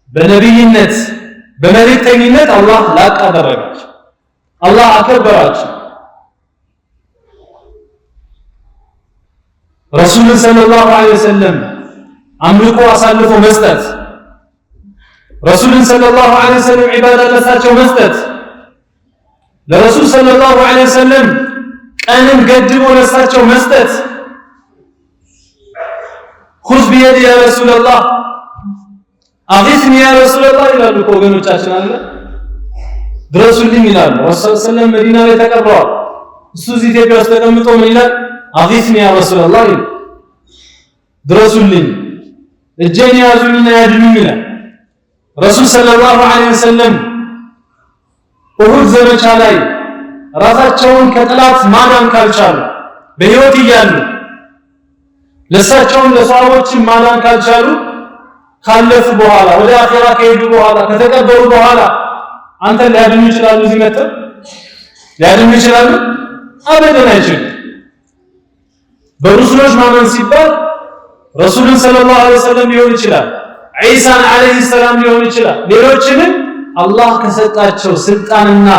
በነብይነት በመልእክተኝነት አላህ ላቅ አደረጋቸው፣ አላህ አከበራቸው። ረሱልን ሰለላሁ ዐለይሂ ወሰለም አምልኮ አሳልፎ መስጠት፣ ረሱልን ሰለላሁ ዐለይሂ ወሰለም ዒባዳ ለሳቸው መስጠት፣ ለረሱል ሰለላሁ ዐለይሂ ወሰለም ቀንን ገድቦ ለሳቸው መስጠት። ኹዝ ቢየዲ ያ ረሱላላህ አጊስኒ ያ ረሱላላህ ይላሉ እኮ ወገኖቻችን አለ ድረሱልኝ ይላሉ። ረሱል ሰለላሁ መዲና ላይ ተቀብረዋል። እሱ እዚህ ኢትዮጵያ ውስጥ ተቀምጦ ምን ይላል? አጊስኒ ያ ረሱላላህ ድረሱልኝ፣ እጄን ያዙኝና ያድኑኝ ይላል። ረሱል ሰለላሁ ዐለይሂ ወሰለም ኡሁድ ዘመቻ ላይ ራሳቸውን ከጥላት ማዳን ካልቻሉ በህይወት እያሉ ለሳቸውን ለሰሃቦችን ማዳን ካልቻሉ ካለፉ በኋላ ወደ አኺራ ከሄዱ በኋላ ከተቀበሩ በኋላ አንተ ሊያድኑ ይችላሉ? እዚህ መጥተው ሊያድኑ ይችላሉ? አበደን አይችልም። በሩሱሎች ማመን ሲባል ረሱልን ሰለላሁ ዐለይሂ ወሰለም ሊሆን ይችላል፣ ዒሳን ዐለይሂ ሰላም ሊሆን ይችላል። ሌሎችንም አላህ ከሰጣቸው ስልጣንና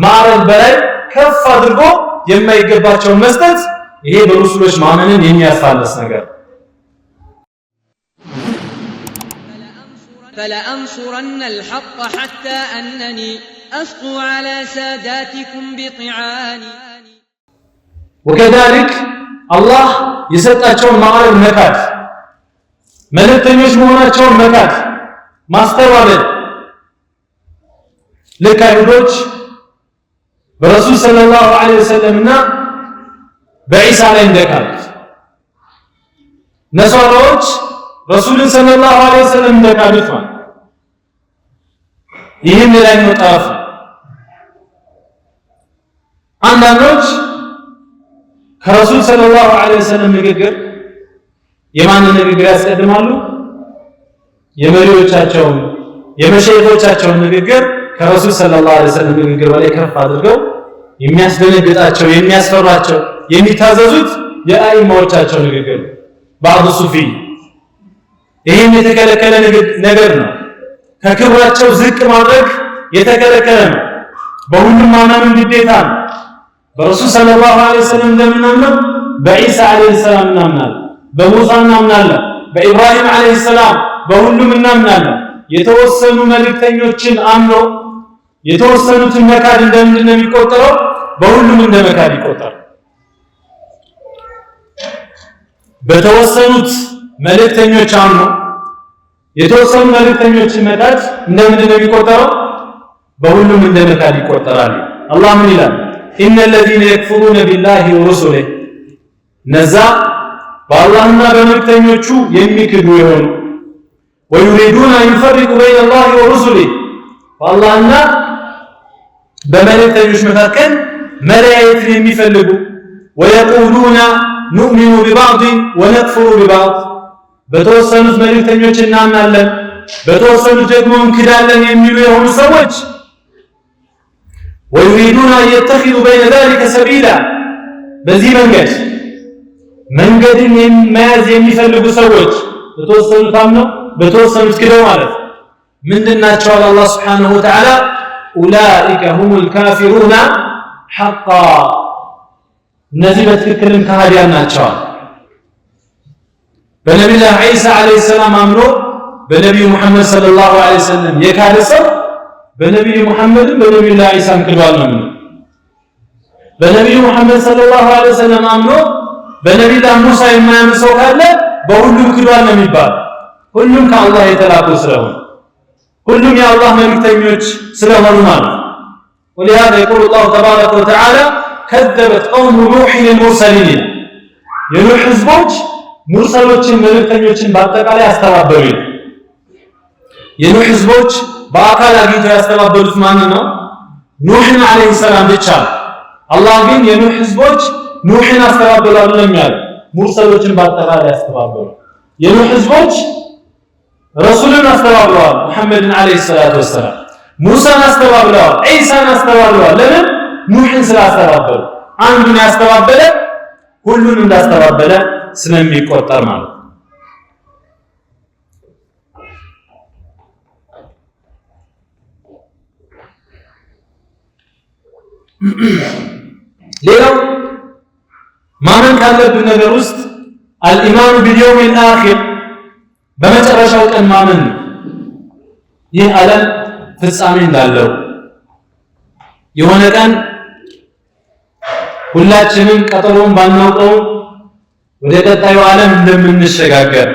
ማዕረግ በላይ ከፍ አድርጎ የማይገባቸውን መስጠት፣ ይሄ በሩሱሎች ማመንን የሚያፋልስ ነገር። فلأنصرن الحق حتى أنني أسقو على ساداتكم بطعاني وكذلك الله የሰጣቸውን ማዕረግ መካድ፣ መልእክተኞች መሆናቸውን መካድ፣ ማስተባበል። ልክ አይሁዶች በረሱል ሰለላሁ ዐለይሂ ወሰለምና በዒሳ ላይ እንደካዱት፣ ነሷራዎች ረሱልን ሰለላሁ ዐለይሂ ወሰለም እንደካዱት ማለት ይህም ሌላኛው ጠረፍ። አንዳንዶች ከረሱል ሰለላሁ ዐለይሂ ወሰለም ንግግር የማንን ንግግር ያስቀድማሉ? የመሪዎቻቸውን የመሸይኾቻቸውን ንግግር ከረሱል ሰለላሁ ዐለይሂ ወሰለም ንግግር በላይ ከፍ አድርገው የሚያስደነግጣቸው የሚያስፈራቸው የሚታዘዙት የአኢማዎቻቸው ንግግር ባዕዱ ሱፊ። ይህም የተከለከለ ነገር ነው። ከክብራቸው ዝቅ ማድረግ የተከለከለ ነው። በሁሉም ማመን ግዴታ ነው። በረሱል ሰለላሁ ዐለይሂ ወሰለም እንደምናምነው በዒሳ ዐለይሂ ሰላም እናምናለን፣ በሙሳ እናምናለን፣ በኢብራሂም ዐለይሂ ሰላም በሁሉም እናምናለን። የተወሰኑ መልእክተኞችን አምኖ የተወሰኑትን መካድ እንደምንድን ነው የሚቆጠረው? በሁሉም እንደ መካድ ይቆጠራል። በተወሰኑት መልእክተኞች አምኖ የተወሰኑ መልእክተኞችን መካድ እንደምንድን ነው የሚቆጠረው? በሁሉም እንደ መካድ ይቆጠራል። አላህ ምን ይላል? ኢነ الذين يكفرون بالله ورسله ነዛ በአላህና በመልእክተኞቹ የሚክዱ የሆኑ ويريدون أن يفرقوا بين الله ورسله በአላህና በመልእክተኞች መካከል መለያየትን የሚፈልጉ ويقولون نؤمن ببعض ونكفر ببعض በተወሰኑት መልእክተኞች እናምናለን በተወሰኑት ደግሞ እንክዳለን የሚሉ የሆኑ ሰዎች ويريدون أن يتخذوا بين ذلك سبيلا በዚህ መንገድን መያዝ የሚፈልጉ ሰዎች በተወሰኑት አምነው በተወሰኑት ክደው ማለት ምንድናቸው? አላህ Subhanahu Wa Ta'ala أولئك هم الكافرون حقا እነዚህ በትክክልም ከሃዲያን ናቸው። በነቢዩ ዒሳ አለይሂ ሰላም አምኖ በነቢዩ ሙሐመድ ሰለላሁ ዐለይሂ ወሰለም የካደ ሰው በነቢዩ ሙሐመድም በነቢዩ ዒሳም ክዷል ነው። በነቢዩ ሙሐመድ ሰለላሁ ዐለይሂ ወሰለም አምኖ በነቢዩ ሙሳ የማያምን ሰው ካለ በሁሉም ክዷል ነው የሚባል። ሁሉም ከአላህ የተላኩ ስለሆነ ሁሉም የአላህ መልእክተኞች ስለሆኑ ማለት ነው። ولهذا يقول الله تبارك وتعالى كذبت قوم نوح المرسلين የኑህ ህዝቦች ሙርሰሎችን መልእክተኞችን በአጠቃላይ አስተባበሉ። የኑህ ህዝቦች በአካል አግኝተው ያስተባበሉት ማን ነው? ኑህን አለይሂ ሰላም ብቻ። አላህ ግን የኑህ ህዝቦች ኑህን አስተባበሉ አይደለም ያለው፣ ሙርሰሎችን በአጠቃላይ አስተባበሉ። የኑህ ህዝቦች ረሱልን አስተባብለዋል፣ ሙሐመድን አለይሂ ሰላቱ ወሰላም። ሙሳን አስተባብለዋል፣ ዒሳን አስተባብለዋል። ለምን? ኑህን ስላስተባበሉ። አንዱን ያስተባበለ ሁሉን እንዳስተባበለ ስለሚቆጠር ማለት ነው። ሌላው ማመን ካለብን ነገር ውስጥ አልኢማኑ ቢልየውሚል አኺር በመጨረሻው ቀን ማመን ነው። ይህ ዓለም ፍጻሜ እንዳለው የሆነ ቀን ሁላችንም ቀጠሮን ባናውቀው ወደ ቀጣዩ ዓለም እንደምንሸጋገር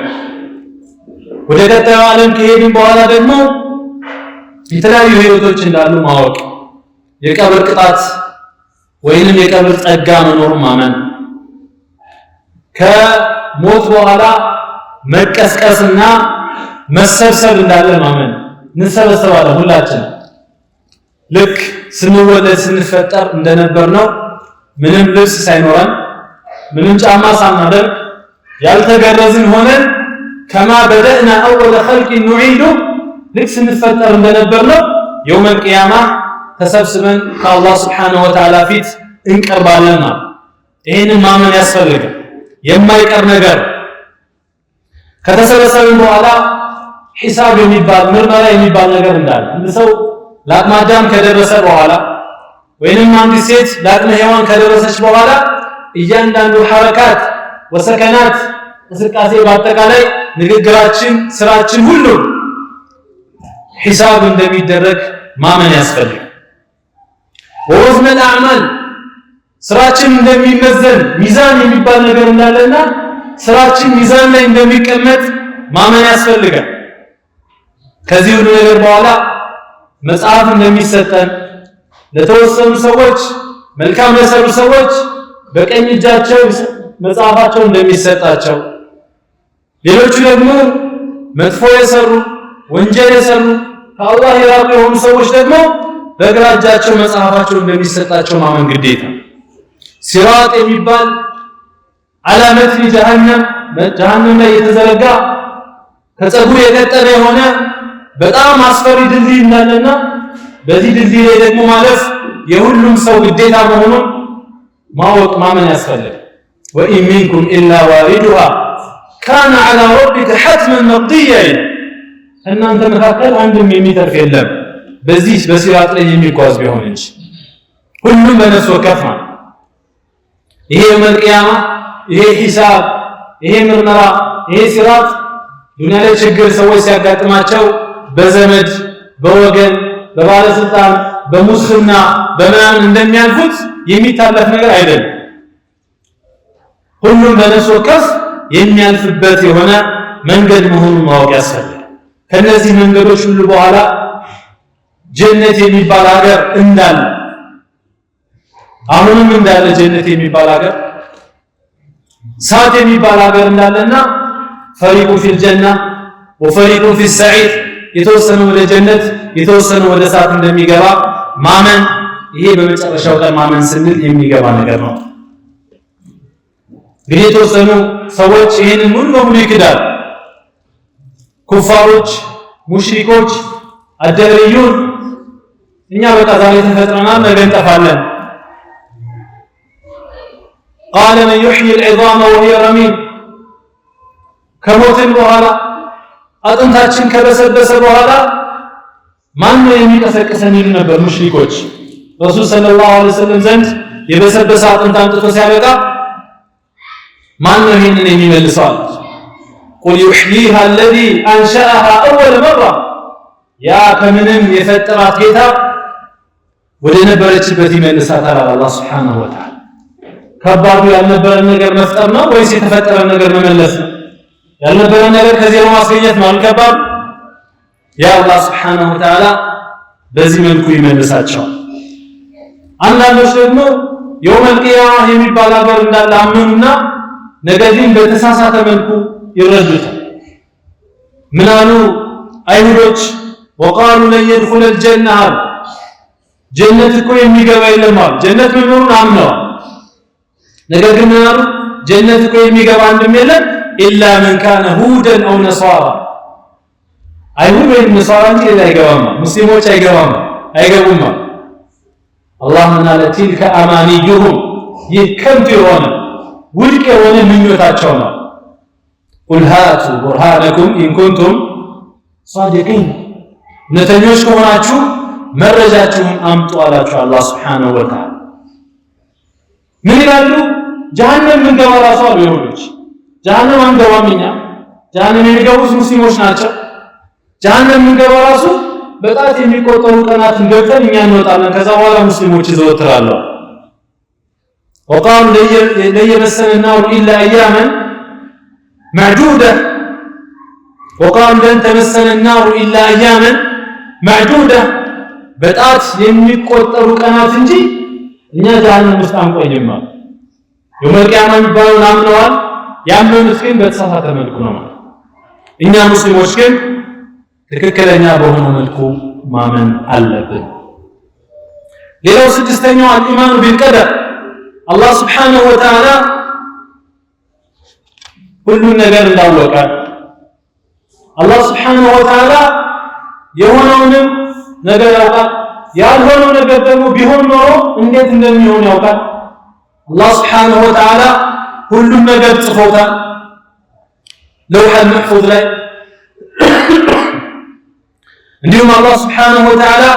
ወደ ቀጣዩ ዓለም ከሄድን በኋላ ደግሞ የተለያዩ ህይወቶች እንዳሉ ማወቅ የቀብር ቅጣት ወይንም የቀብር ጸጋ መኖሩን ማመን ከሞት በኋላ መቀስቀስና መሰብሰብ እንዳለ ማመን እንሰበሰባለን ሁላችን ልክ ስንወለድ ስንፈጠር እንደነበር ነው ምንም ልብስ ሳይኖረን ምንም ጫማ ሳናደርግ ያልተገረዝን ሆነን ከማ በደእና አወለ ኸልቅ ኑዒዱ ልክ ስንፈጠር እንደነበር ነው የውመል ቂያማ ተሰብስበን ከአላህ Subhanahu Wa Ta'ala ፊት እንቀርባለን። ይሄንን ማመን ያስፈልጋል። የማይቀር ነገር ከተሰበሰብን በኋላ ሒሳብ የሚባል ምርመራ የሚባል ነገር እንዳለ አንድ ሰው ለአቅመ አዳም ከደረሰ በኋላ ወይንም አንድ ሴት ለአቅመ ሔዋን ከደረሰች በኋላ እያንዳንዱ ሐረካት ወሰከናት እንቅስቃሴ በአጠቃላይ ንግግራችን ስራችን ሁሉ ሒሳብ እንደሚደረግ ማመን ያስፈልጋል። ወወዝነ አልአዕማል ስራችን እንደሚመዘን ሚዛን የሚባል ነገር እንዳለና ስራችን ሚዛን ላይ እንደሚቀመጥ ማመን ያስፈልጋል። ከዚህ ሁሉ ነገር በኋላ መጽሐፍ እንደሚሰጠን ለተወሰኑ ሰዎች መልካም ለሰሩ ሰዎች በቀኝ እጃቸው መጽሐፋቸው እንደሚሰጣቸው ሌሎቹ ደግሞ መጥፎ የሰሩ ወንጀል የሰሩ ከአላህ የራቁ የሆኑ ሰዎች ደግሞ በግራ እጃቸው መጽሐፋቸው እንደሚሰጣቸው ማመን ግዴታ። ሲራጥ የሚባል ዓላመት ጀሃነም ላይ የተዘረጋ ከፀጉር የቀጠለ የሆነ በጣም አስፈሪ ድልድይ እንዳለና በዚህ ድልድይ ላይ ደግሞ ማለፍ የሁሉም ሰው ግዴታ መሆኑን ማወቅ ማመን ያስፈልጋል። ወኢን ሚንኩም ኢላ ዋሪዱሃ ካነ ዐላ ረቢከ ሐትመን መቅዲያ። እናንተ መካከል አንድም የሚተርፍ የለም በዚህ በሲራጥ ላይ የሚጓዝ ቢሆን እንጂ ሁሉም በነፍስ ወከፍ ነው። ይሄ የውመል ቂያማ ይሄ ሒሳብ ይሄ ምርመራ ይሄ ሲራጥ ዱንያ ላይ ችግር ሰዎች ሲያጋጥማቸው በዘመድ በወገን በባለስልጣን በሙስና በምናምን እንደሚያልፉት የሚታለፍ ነገር አይደለም። ሁሉም በነፍስ ወከፍ የሚያልፍበት የሆነ መንገድ መሆኑን ማወቅ ያስፈልጋል። ከነዚህ መንገዶች ሁሉ በኋላ ጀነት የሚባል ሀገር እንዳለ አሁንም እንዳለ ጀነት የሚባል ሀገር እሳት የሚባል ሀገር እንዳለና ፈሪቁ ፊል ጀና ወፈሪቁ ፊል ሰዒር የተወሰነ ወደ ጀነት የተወሰነ ወደ እሳት እንደሚገባ ማመን ይሄ በመጨረሻው ቀን ማመን ስንል የሚገባ ነገር ነው። እንግዲህ የተወሰኑ ሰዎች ይሄንን ሙሉ በሙሉ ይክዳሉ። ኩፋሮች ሙሽሪኮች አደረዩን እኛ በቃ ዛሬ ተፈጥረናል ነገ እንጠፋለን قال من يحيي العظام وهي رميم ከሞትን በኋላ አጥንታችን ከበሰበሰ በኋላ ማን ነው የሚቀሰቅሰን ይሉ ነበር ሙሽሪኮች ረሱል ሰለላሁ ዐለይሂ ወሰለም ዘንድ የበሰበሰ አጥንት አምጥቶ ሲያበቃ ማን ነው ይሄንን የሚመልሰው قل يحييها الذي انشأها اول مره يا ከምንም የፈጠራት ጌታ ወደ ነበረችበት ይመልሳታል አላህ Subhanahu Wa Ta'ala ከባዱ ያልነበረ ነገር መፍጠር ነው ወይስ የተፈጠረ ነገር መመለስ ነው ያልነበረ ነገር ከዜሮ ማስገኘት ነው አልከባድ ያ አላህ Subhanahu Wa Ta'ala በዚህ መልኩ ይመልሳቸዋል አንዳንዶች ደግሞ የውመል ቂያማ የሚባል ሀገር እንዳለ አመኑና ነገር ግን በተሳሳተ መልኩ ይረዱታል ምን አሉ አይሁዶች وقالوا لن يدخل الجنة ጀነት እኮ የሚገባ የለም አሉ ጀነት መኖሩን አምነዋል ነገር ግን ምን አሉ ጀነት እኮ የሚገባ አንድም የለም إلا من كان هودا أو نصارى አይሁድ ወይም ነሳራ እንጂ ሌላ አይገባም ሙስሊሞች አይገቡም አላህ ምን አለ تلك أمانيهم ይከንቱ የሆነ ውድቅ የሆነ ምኞታቸው ነው قل هاتوا برهانكم إن كنتم صادقين ነተኞች ከሆናችሁ መረጃችሁን አምጡ አላችሁ አላህ Subhanahu Wa Ta'ala ምን ይላሉ ጀሃነም እንገባ ራሱ አሉ ይሁዶች ጀሃነም አንገባም እኛ ጀሃነም የሚገቡት ሙስሊሞች ናቸው ጀሃነም እንገባ ራሱ በጣት የሚቆጠሩ ቀናትን ገብተን እኛ እንወጣለን ከዛ በኋላ ሙስሊሞች ይዘወትራሉ وقالوا لن يمسنا النار إلا أياما معدودة وقالوا لن تمسنا النار إلا أياما معدودة በጣት የሚቆጠሩ ቀናት እንጂ እኛ ጀሃነም ውስጥ አንቆይም የውመል ቂያማ የሚባለውን አምነዋል ያመኑት ግን በተሳሳተ መልኩ ነው እኛ ሙስሊሞች ግን ትክክለኛ በሆነ መልኩ ማመን አለብን ሌላው ስድስተኛው አልኢማኑ ቢልቀደር አላህ Subhanahu Wa Ta'ala ሁሉን ነገር እንዳወቀ አላህ Subhanahu Wa Ta'ala የሆነውንም ነገር ያውቃል ያልሆነው ነገር ደግሞ ቢሆን ኖሮ እንዴት እንደሚሆን ያውቃል አላህ Subhanahu Wa Ta'ala ሁሉም ነገር ጽፎታል ለውህ المحفوظ ላይ እንዲሁም አላህ Subhanahu Wa Ta'ala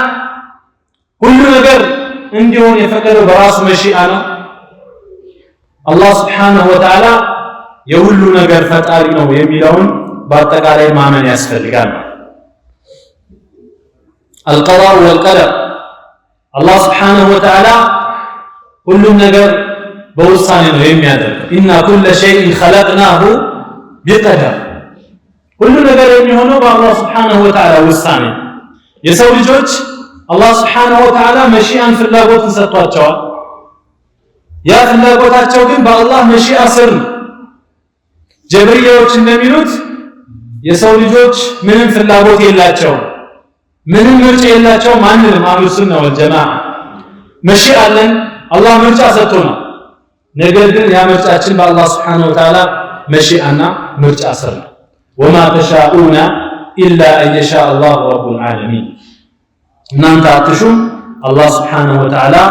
ሁሉ ነገር እንዲሆን የፈቀደው በራሱ መሺአ ነው አላህ Subhanahu Wa Ta'ala የሁሉ ነገር ፈጣሪ ነው የሚለውን በአጠቃላይ ማመን ያስፈልጋል القضاء والقدر الله سبحانه وتعالى كل ነገር በውሳኔ ነው የሚያደርገው إن كل شيء خلقناه بقدر ሁሉ ነገር የሚሆነው በአላህ Subhanahu Wa Ta'ala ውሳኔ የሰው ልጆች አላህ Subhanahu Wa Ta'ala መሺአን ፍላጎትን ሰጥቷቸዋል ያ ፍላጎታቸው ግን በአላህ መሺአ ስር ጀብሪያዎች እንደሚሉት የሰው ልጆች ምንም ፍላጎት የላቸውም ምንም ምርጫ የላቸውም ማንንም አህሉ ሱና ወልጀማዓ መሺአ አለን አላህ ምርጫ ሰጥቶናል ነገር ግን ያ ምርጫችን በአላህ Subhanahu Wa Ta'ala መሺአና ምርጫ ስር ነው وما تشاءون إلا أن يشاء الله رب العالمين እናንተ አትሹም አላህ Subhanahu Wa Ta'ala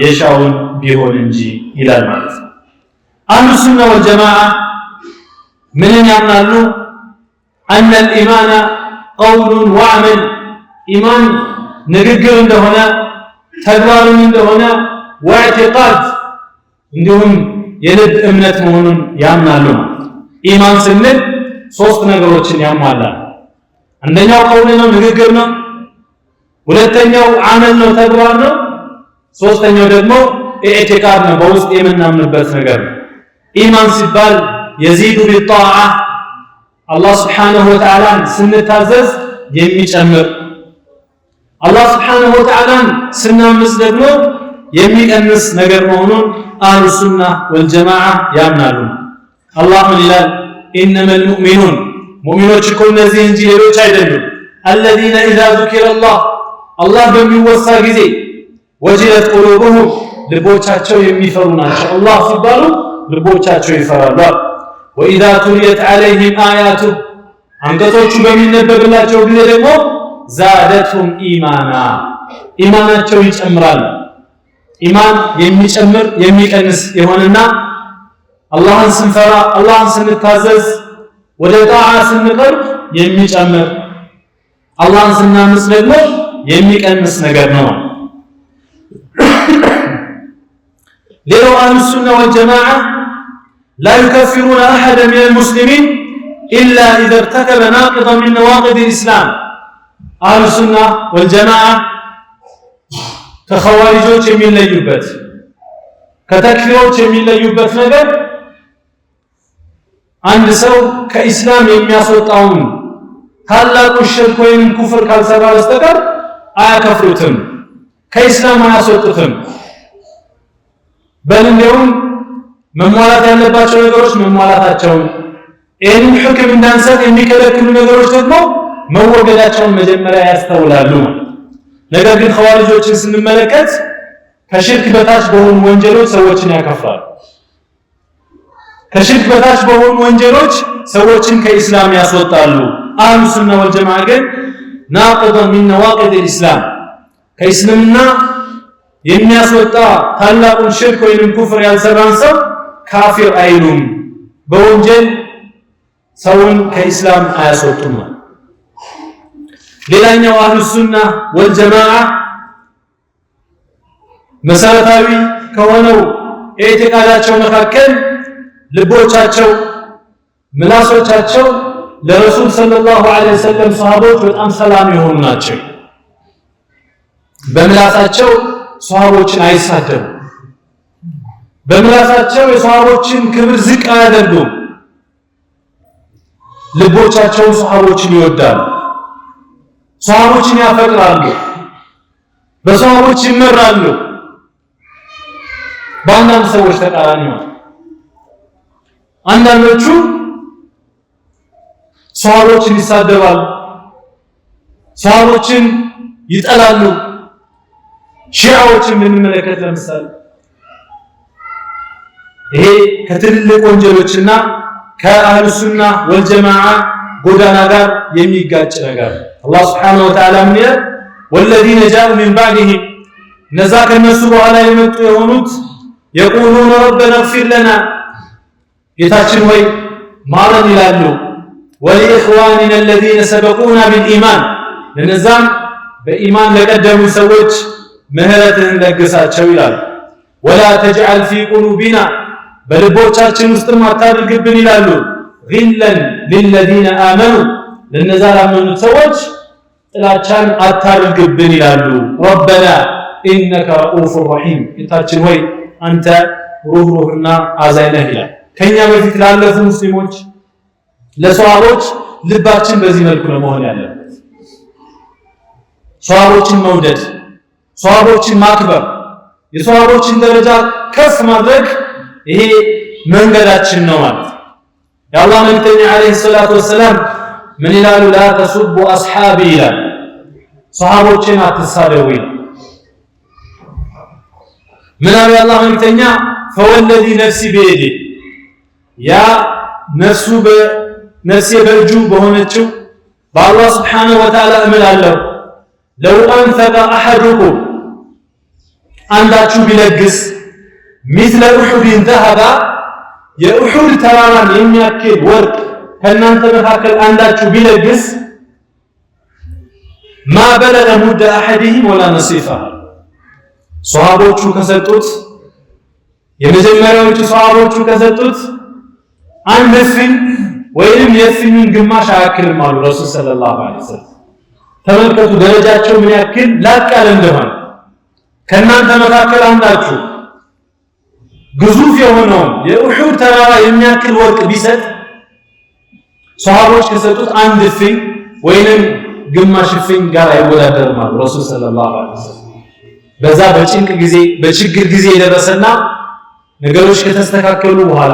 የሻውን ቢሆን እንጂ ይላል ማለት ነው አህሉ ሱና ወልጀማዓ ምን ያምናሉ أن الإيمان قول وعمل ኢማን ንግግር እንደሆነ ተግባርም እንደሆነ واعتقاد እንዲሁም የልብ እምነት መሆኑን ያምናሉ ኢማን ስንል ሶስት ነገሮችን ያሟላል አንደኛው ቀውል ነው ንግግር ነው ሁለተኛው አመል ነው ተግባር ነው ሶስተኛው ደግሞ ኢዕቲቃድ ነው በውስጥ የምናምንበት ነገር ኢማን ሲባል يزيد بالطاعه الله سبحانه وتعالى ስንታዘዝ የሚጨምር አላህ Subhanahu Wa Ta'ala ስናምስ ደግሞ የሚቀንስ ነገር መሆኑን አህሉ ሱና ወልጀማዓ ያምናሉ አላህ ምን ይላል إنما المؤمنون ሙእሚኖች እኮ እነዚህ እንጂ ሌሎች አይደሉም الذين إذا ذكر الله በሚወሳ ጊዜ وجلت قلوبهم ልቦቻቸው የሚፈሩ ናቸው አላህ ሲባሉ ልቦቻቸው ይፈራሉ وإذا تليت عليهم آياته አንቀጾቹ በሚነበብላቸው ጊዜ ደግሞ ዛደቱም ኢማና ኢማናቸው ይጨምራል። ኢማን የሚጨምር የሚቀንስ የሆነና አላህን ስንፈራ አላህን ስንታዘዝ ወደ ጣዓ ስንቀርብ የሚጨምር አላህን ስናምፅ ደግሞ የሚቀንስ ነገር ነው። ሌላው አህሉ ሱና ወልጀማዓ ላ ዩከፊሩነ አሐደን ሚነል ሙስሊሚን ኢላ ኢዛ እርተከበ ናቂደን ሚን ነዋቂድ ልእስላም። አህሉ ሱና ወልጀማዓ ከኸዋሪጆች የሚለዩበት ከተክፊሮች የሚለዩበት ነገር አንድ ሰው ከኢስላም የሚያስወጣውን ታላቁ ሽርክ ወይም ኩፍር ካልሰራ በስተቀር አያከፍሩትም፣ ከኢስላም አያስወጡትም። በል እንዲያውም መሟላት ያለባቸው ነገሮች መሟላታቸውን ይህንን ሕክም እንዳንሰጥ የሚከለክሉ ነገሮች ደግሞ መወገዳቸውን መጀመሪያ ያስተውላሉ። ነገር ግን ኸዋሪጆችን ስንመለከት ከሽርክ በታች በሆኑ ወንጀሎች ሰዎችን ያከፍራሉ። ከሽርክ በታች በሆኑ ወንጀሎች ሰዎችን ከኢስላም ያስወጣሉ። አህሉ ሱና ወልጀማዓ ግን ናቂደን ሚን ነዋቂድ ልእስላም ከእስልምና የሚያስወጣ ታላቁን ሽርክ ወይም ኩፍር ያልሰራን ሰው ካፊር አይሉም። በወንጀል ሰውን ከኢስላም አያስወጡም። ሌላኛው አህሉ ሱና ወልጀማዓ መሰረታዊ ከሆነው ኢዕቲቃዳቸው መካከል ልቦቻቸው ምላሶቻቸው ለረሱል ሰለላሁ ዐለይሂ ወሰለም ሰሃቦች በጣም ሰላም የሆኑ ናቸው። በምላሳቸው ሰሃቦችን አይሳደቡም። በምላሳቸው የሰሃቦችን ክብር ዝቅ አያደርጉም። ልቦቻቸው ሰሃቦችን ይወዳሉ፣ ሰሃቦችን ያፈቅራሉ፣ በሰሃቦች ይመራሉ። በአንዳንድ ሰዎች ተቃራኒ ነው። አንዳንዶቹ ሰሃቦችን ይሳደባሉ፣ ሰሃቦችን ይጠላሉ። ሺዓዎችን ብንመለከት ለምሳሌ ይሄ ከትልልቅ ወንጀሎችና ከአህሉ ሱና ወልጀማዓ ጎዳና ጋር የሚጋጭ ነገር። አላህ ሱብሓነሁ ወተዓላ ምን ይላል? ወለዚነ ጃኡ ሚን ባዕድህም እነዛ ከነሱ በኋላ የመጡ የሆኑት የቁሉነ ረበና እግፊር ለና ጌታችን ሆይ ማረን ይላሉ። ወሊኢኽዋኒና አለዚነ ሰበቁና ቢልኢማን ለነዛም በኢማን ለቀደሙ ሰዎች ምህረትህን ለግሳቸው ይላሉ። ወላ ተጅዐል ፊ ቁሉቢና በልቦቻችን ውስጥም አታድርግብን ይላሉ። ጊለን ሊለዚነ አመኑ ለነዛ ላመኑት ሰዎች ጥላቻን አታድርግብን ይላሉ። ረበና ኢነከ ረኡፍ ረሒም ጌታችን ሆይ አንተ ሩህሩህና አዛኝ ነህ ይላል። ከኛ በፊት ላለፉ ሙስሊሞች ለሰሃቦች ልባችን በዚህ መልኩ ነው መሆን ያለበት። ሰሃቦችን መውደድ፣ ሰሃቦችን ማክበር፣ የሰሃቦችን ደረጃ ከፍ ማድረግ ይሄ መንገዳችን ነው ማለት። የአላህ መልእክተኛ ዓለይሂ ሰላቱ ወሰላም ምን ይላሉ? ላ ተሱቡ አስሓቢ ይላል፣ ሰሃቦችን አትሳደቡ ይላል። ምን አሉ የአላህ መልእክተኛ? ፈወለዚ ነፍሲ ቢየዲ ያ ነፍሴ በእጁ በሆነችው በአላህ ስብሓነሁ ወተዓላ እምላለሁ ለው አንፈቀ አሐዱኩም አንዳችሁ ቢለግስ ሚስለ ኡሑድን ዘሀባ የኡሑድ ተራራን የሚያክል ወርቅ ከእናንተ መካከል አንዳችሁ ቢለግስ ማ በለገ ሙደ አሐዲሂም ወላ ነሲፋ ሰሃቦቹ ከሰጡት የመጀመሪያዎቹ ሰሃቦቹ ከሰጡት አንድ እፍኝ ወይም የእፍኙን ግማሽ አያክልም አሉ ረሱል ሰለላሁ ዐለይሂ ወሰለም። ተመልከቱ ደረጃቸው ምን ያክል ላቅ ያለ እንደሆነ። ከእናንተ መካከል አንዳችሁ ግዙፍ የሆነውን የኡሑድ ተራራ የሚያክል ወርቅ ቢሰጥ ሰሃቦች ከሰጡት አንድ እፍኝ ወይንም ግማሽ እፍኝ ጋር አይወዳደርም አሉ ረሱል ሰለላሁ ዐለይሂ ወሰለም። በዛ በጭንቅ ጊዜ በችግር ጊዜ የደረሰና ነገሮች ከተስተካከሉ በኋላ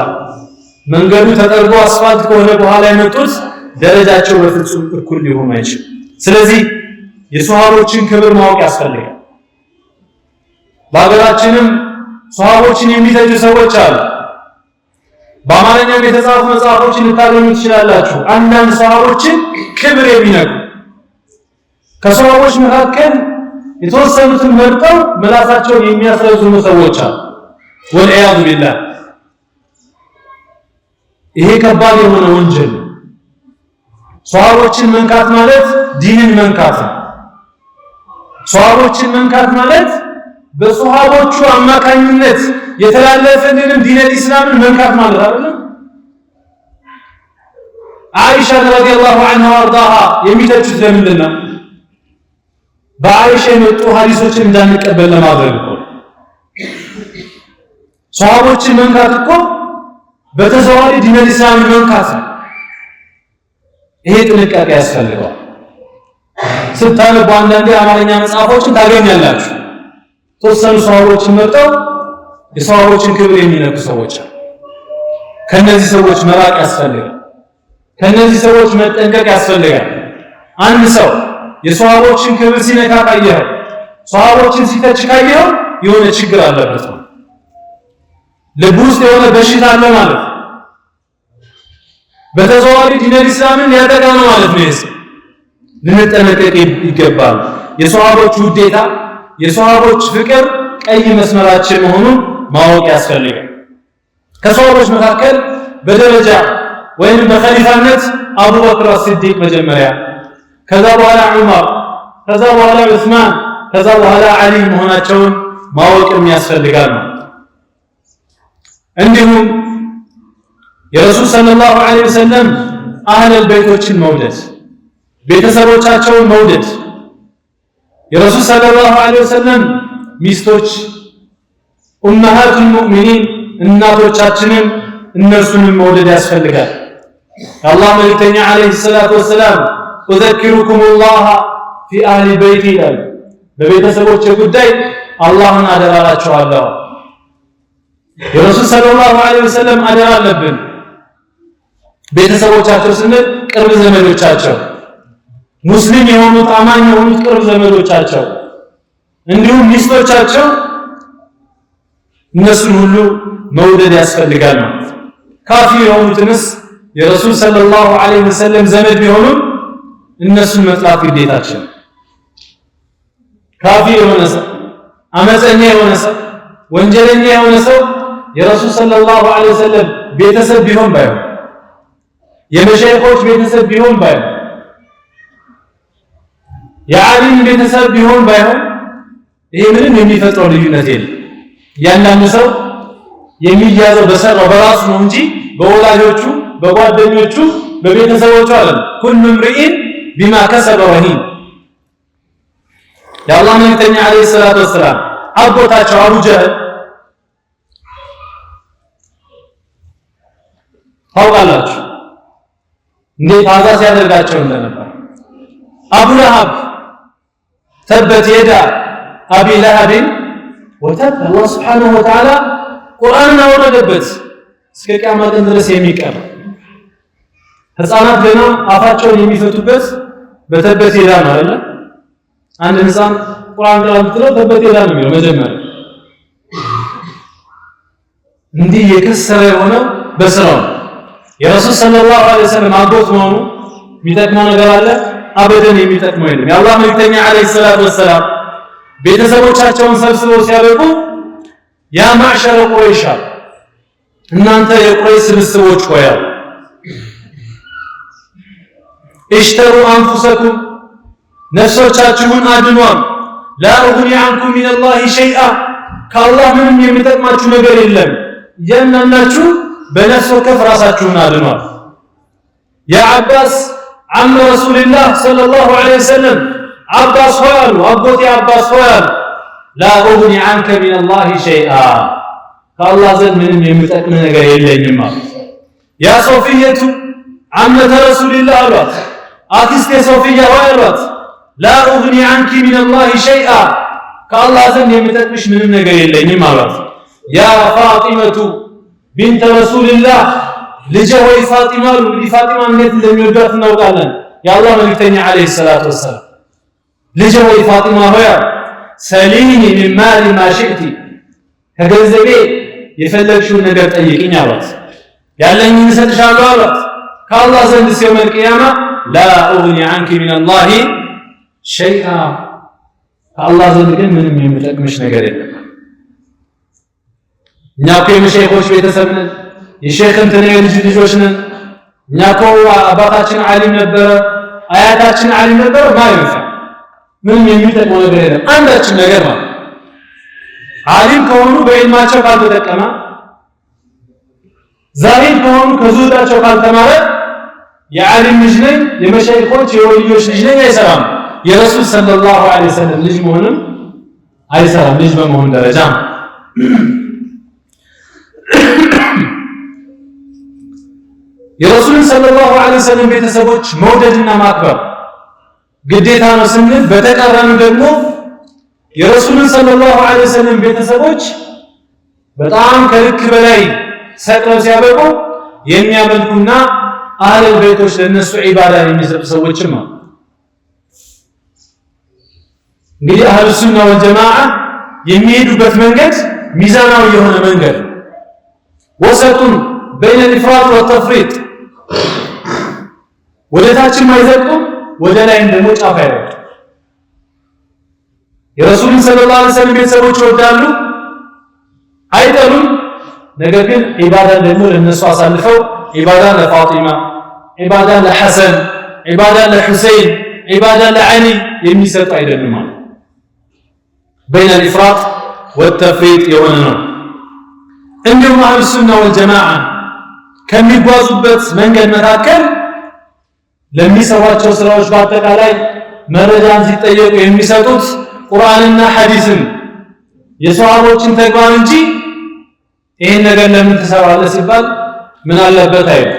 መንገዱ ተጠርጎ አስፋልት ከሆነ በኋላ የመጡት ደረጃቸው በፍጹም እኩል ሊሆን አይችልም። ስለዚህ የሰሃቦችን ክብር ማወቅ ያስፈልጋል። በሀገራችንም ሰሃቦችን የሚተቹ ሰዎች አሉ። በአማርኛም የተጻፉ መጽሐፎችን ልታገኙ ትችላላችሁ። አንዳንድ ሰሃቦችን ክብር የሚነኩ ከሰሃቦች መካከል የተወሰኑትን መርጠው ምላሳቸውን የሚያስረዝሙ ሰዎች አሉ። ወልዒያዙ ቢላህ ይሄ ከባድ የሆነ ወንጀል ነው። ሰሃቦችን መንካት ማለት ዲንን መንካት ነው። ሰሃቦችን መንካት ማለት በሰሃቦቹ አማካኝነት የተላለፈልንም ዲነል ኢስላምን መንካት ማለት አይደለም። አይሻ ረዲየላሁ ዐንሃ ወአርዳሃ የሚተቹት ለምንድን ነው? በአይሻ የመጡ ሐዲሶችን እንዳንቀበል ለማድረግ ነው። ሰሃቦችን መንካት እኮ በተዘዋዋሪ ዲነል ኢስላምን መንካት ነው። ይሄ ጥንቃቄ ያስፈልገዋል። ስታነቡ አንዳንድ የአማርኛ መጽሐፎችን ታገኛላችሁ። ተወሰኑ ሰሃቦችን መርጠው የሰሃቦችን ክብር የሚነኩ ሰዎች አሉ። ከነዚህ ሰዎች መራቅ ያስፈልጋል። ከነዚህ ሰዎች መጠንቀቅ ያስፈልጋል። አንድ ሰው የሰሃቦችን ክብር ሲነካ ካየኸው፣ ሰሃቦችን ሲተች ካየኸው የሆነ ችግር አለበት ነው። ልብ ውስጥ የሆነ በሽታ አለ ማለት ነው። በተዘዋዋሪ ዲነል ኢስላምን ሊያጠቃ ነው ማለት ነው። ይሄስ ልንጠነቀቅ ይገባል። የሰሃቦች ውዴታ፣ የሰሃቦች ፍቅር ቀይ መስመራችን መሆኑን ማወቅ ያስፈልጋል። ከሰሃቦች መካከል በደረጃ ወይም በኸሊፋነት አቡበክር አስሲዲቅ መጀመሪያ፣ ከዛ በኋላ ዑመር፣ ከዛ በኋላ ዑስማን፣ ከዛ በኋላ ዓሊ መሆናቸውን ማወቅም ያስፈልጋል ነው። እንዲሁም የረሱል ሰለላሁ ዐለይሂ ወሰለም አህለል በይቶችን መውደድ፣ ቤተሰቦቻቸውን መውደድ፣ የረሱል ሰለላሁ ዐለይሂ ወሰለም ሚስቶች ኡመሃቱል ሙእሚኒን እናቶቻችንን እነርሱንም መውደድ ያስፈልጋል። የአላህ መልእክተኛ ዐለይሂ ሰላቱ ወሰላም ኡዘኪሩኩሙላህ ፊ አህሊ በይቲ ይላሉ። በቤተሰቦች ጉዳይ አላህን አደራላችኋለሁ። የረሱል ሰለላሁ ዐለይሂ ወሰለም አደራ አለብን። ቤተሰቦቻቸው ስንል ቅርብ ዘመዶቻቸው፣ ሙስሊም የሆኑት አማኝ የሆኑት ቅርብ ዘመዶቻቸው፣ እንዲሁም ሚስቶቻቸው፣ እነሱን ሁሉ መውደድ ያስፈልጋል ነው። ካፊር የሆኑትንስ የረሱል ሰለላሁ ዐለይሂ ወሰለም ዘመድ ቢሆኑም እነሱን መጥላት ግዴታችን። ካፊር የሆነ ሰው፣ አመፀኛ የሆነ ሰው፣ ወንጀለኛ የሆነ ሰው የረሱል ሰለላሁ ዐለይሂ ወሰለም ቤተሰብ ቢሆን ባይሆን፣ የመሻይኾች ቤተሰብ ቢሆን ባይሆን፣ የዓሊም ቤተሰብ ቢሆን ባይሆን ይሄ ምንም የሚፈጥረው ልዩነት የለም። እያንዳንዱ ሰው የሚያዘው በሰራው በራሱ ነው እንጂ በወላጆቹ፣ በጓደኞቹ፣ በቤተሰቦቹ አይደለም። ኩሉ ምርኢን ቢማ ከሰበ ረሂን። የአላህ መልእክተኛ ዐለይሂ ሰላቱ ወሰላም አጎታቸው አቡ ጀህል ታውቃላችሁ እንዴት አዛ ሲያደርጋቸው እንደነበር። አቡ ለሃብ ተበት የዳ አቢ ለሃብን ወተብ። አላህ ሱብሓነሁ ወተዓላ ቁርአንን አወረደበት እስከ ቂያማ ቀን ድረስ የሚቀር ህፃናት ገና አፋቸውን የሚፈቱበት በተበት የዳ ነው አይደል? አንድ ህፃን ቁርአን ቀራ ብትለው ተበት የዳ ነው የሚለው መጀመሪያ። እንዲህ የከሰረ የሆነው በስራው የረሱል ሰለላሁ ዐለይሂ ወሰለም አጎት መሆኑ የሚጠቅመው ነገር አለ? አበደን የሚጠቅመው የለም። የአላህ መልእክተኛ ዐለይሂ ሰላቱ ወሰላም ቤተሰቦቻቸውን ሰብስበው ሲያበቁ ያ ማዕሸረ ቁረይሽ፣ እናንተ የቁረይሽ ስብስቦች ሆይ እሽተሩ አንፉሰኩም ነፍሶቻችሁን አድኗል። ላ ኡግኒ አንኩም ሚነላሂ ሸይአ ከአላህ ምንም የሚጠቅማችሁ ነገር የለም። እያንዳንዳችሁ በነፍስ ወከፍ ራሳችሁን አድኗል። ያ አባስ አም ረሱልላህ ሰለላሁ ዐለይሂ ወሰለም አባስ ሆይ አሉ፣ አጎቴ አባስ ሆይ አሉ፣ ላ ኡግኒ አንከ ሚነላሂ ሸይአ ከአላህ ዘንድ ምንም የሚጠቅም ነገር የለኝም አሉ። ያ ሶፊየቱ አመተ ረሱልላህ አሏት፣ አክስቴ ሶፊያ ሆይ አሏት፣ ላ ኡግኒ አንኪ ሚነላሂ ሸይአ ከአላህ ዘንድ የሚጠቅምሽ ምንም ነገር የለኝም አሏት። ያ ፋጢመቱ ቢንተ ረሱልላህ ልጄ ሆይ ፋጢማ አሉ። እንግዲህ ፋጢማ እንዴት እንደሚወዷት እናውቃለን። የአላህ መልእክተኛ ዐለይሂ ሰላቱ ወሰላም ልጄ ሆይ ፋጢማ ሆይ ሰሊኒ ሚን ማሊ ማ ሽእቲ ከገንዘቤ የፈለግሽውን ነገር ጠይቅኝ አሏት። ያለኝን እሰጥሻለሁ አሏት። ከአላህ ዘንድ የውመል ቂያማ ላ ኡግኒ ዐንኪ ሚነላሂ ሸይአ ከአላህ ዘንድ ግን ምንም የሚጠቅምሽ ነገር የለም። እኛ እኮ የመሸይኾች ቤተሰብ ነን፣ የሼኽ እንትን የልጅ ልጆች ነን። እኛ እኮ አባታችን ዓሊም ነበረ፣ አያታችን ዓሊም ነበረ። ማይንፋ ምንም የሚጠቅመው ነገር የለም። አንዳችን ነገር ማለት ዓሊም ከሆኑ በዕልማቸው ካልተጠቀመ፣ ዛሂድ ከሆኑ ከዙህዳቸው ካልተማረ የዓሊም ልጅ ነኝ የመሸይኾች የወልዮች ልጅ ነኝ አይሰራም። የረሱል ሰለላሁ ዐለይሂ ወሰለም ልጅ መሆንም አይሰራም። ልጅ በመሆን ደረጃ የረሱልን ሰለላሁ ዐለይሂ ወሰለም ቤተሰቦች መውደድና ማክበር ግዴታ ነው ስንል፣ በተቃራኒው ደግሞ የረሱልን ሰለላሁ ዐለይሂ ወሰለም ቤተሰቦች በጣም ከልክ በላይ ሰቅለው ሲያበቁ የሚያመልኩና አህለል ቤቶች ለነሱ ዒባዳ የሚሰጡ ሰዎችም ነው። እንግዲህ አህሉ ሱና ወልጀማዓ የሚሄዱበት መንገድ ሚዛናዊ የሆነ መንገድ ወሰጡን በይነ ኢፍራጥ ወተፍሪጥ፣ ወደ ታችም አይዘቅጡም፣ ወደ ላይም ደግሞ ጫፍ አይወጡም። የረሱልን ሰለላሁ ዐለይሂ ወሰለም ቤተሰቦች ይወዳሉ፣ አይጠሉም። ነገር ግን ዒባዳን ደግሞ ለነሱ አሳልፈው ዒባዳን ለፋጢማ፣ ዒባዳን ለሐሰን፣ ዒባዳን ለሁሰይን፣ ዒባዳን ለዓሊ የሚሰጡ አይደሉም ማለት በይነ ኢፍራጥ ወተፍሪጥ የሆነ ነው። እንዲሁም አህሉ ሱና ወልጀማዓ ከሚጓዙበት መንገድ መካከል ለሚሰሯቸው ስራዎች በአጠቃላይ መረጃን ሲጠየቁ የሚሰጡት ቁርአንና ሐዲስን የሰሃቦችን ተግባር እንጂ ይሄን ነገር ለምን ትሰራለህ ሲባል ምን አለበት አይደል።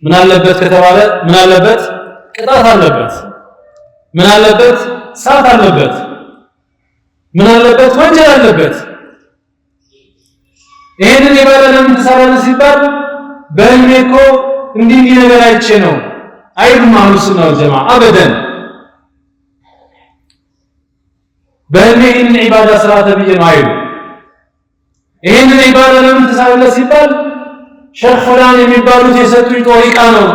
ምን አለበት ከተባለ ምን አለበት? ቅጣት አለበት። ምን አለበት? ሰዓት አለበት። ምን አለበት? ወንጀል አለበት። ይሄንን ኢባዳ ለምን ትሰራለህ ሲባል በህልሜ እኮ እንዲህ ነገር አይቼ ነው አይሉም አህሉ ሱና ወልጀማዓ አበደን። በህልሜ ይህንን ኢባዳ ስራ ተብዬ ነው አይሉ። ይህንን ኢባዳ ለምን ትሰራለህ ሲባል ሼኽ ፉላን የሚባሉት የሰጡኝ ጦሪቃ ነው፣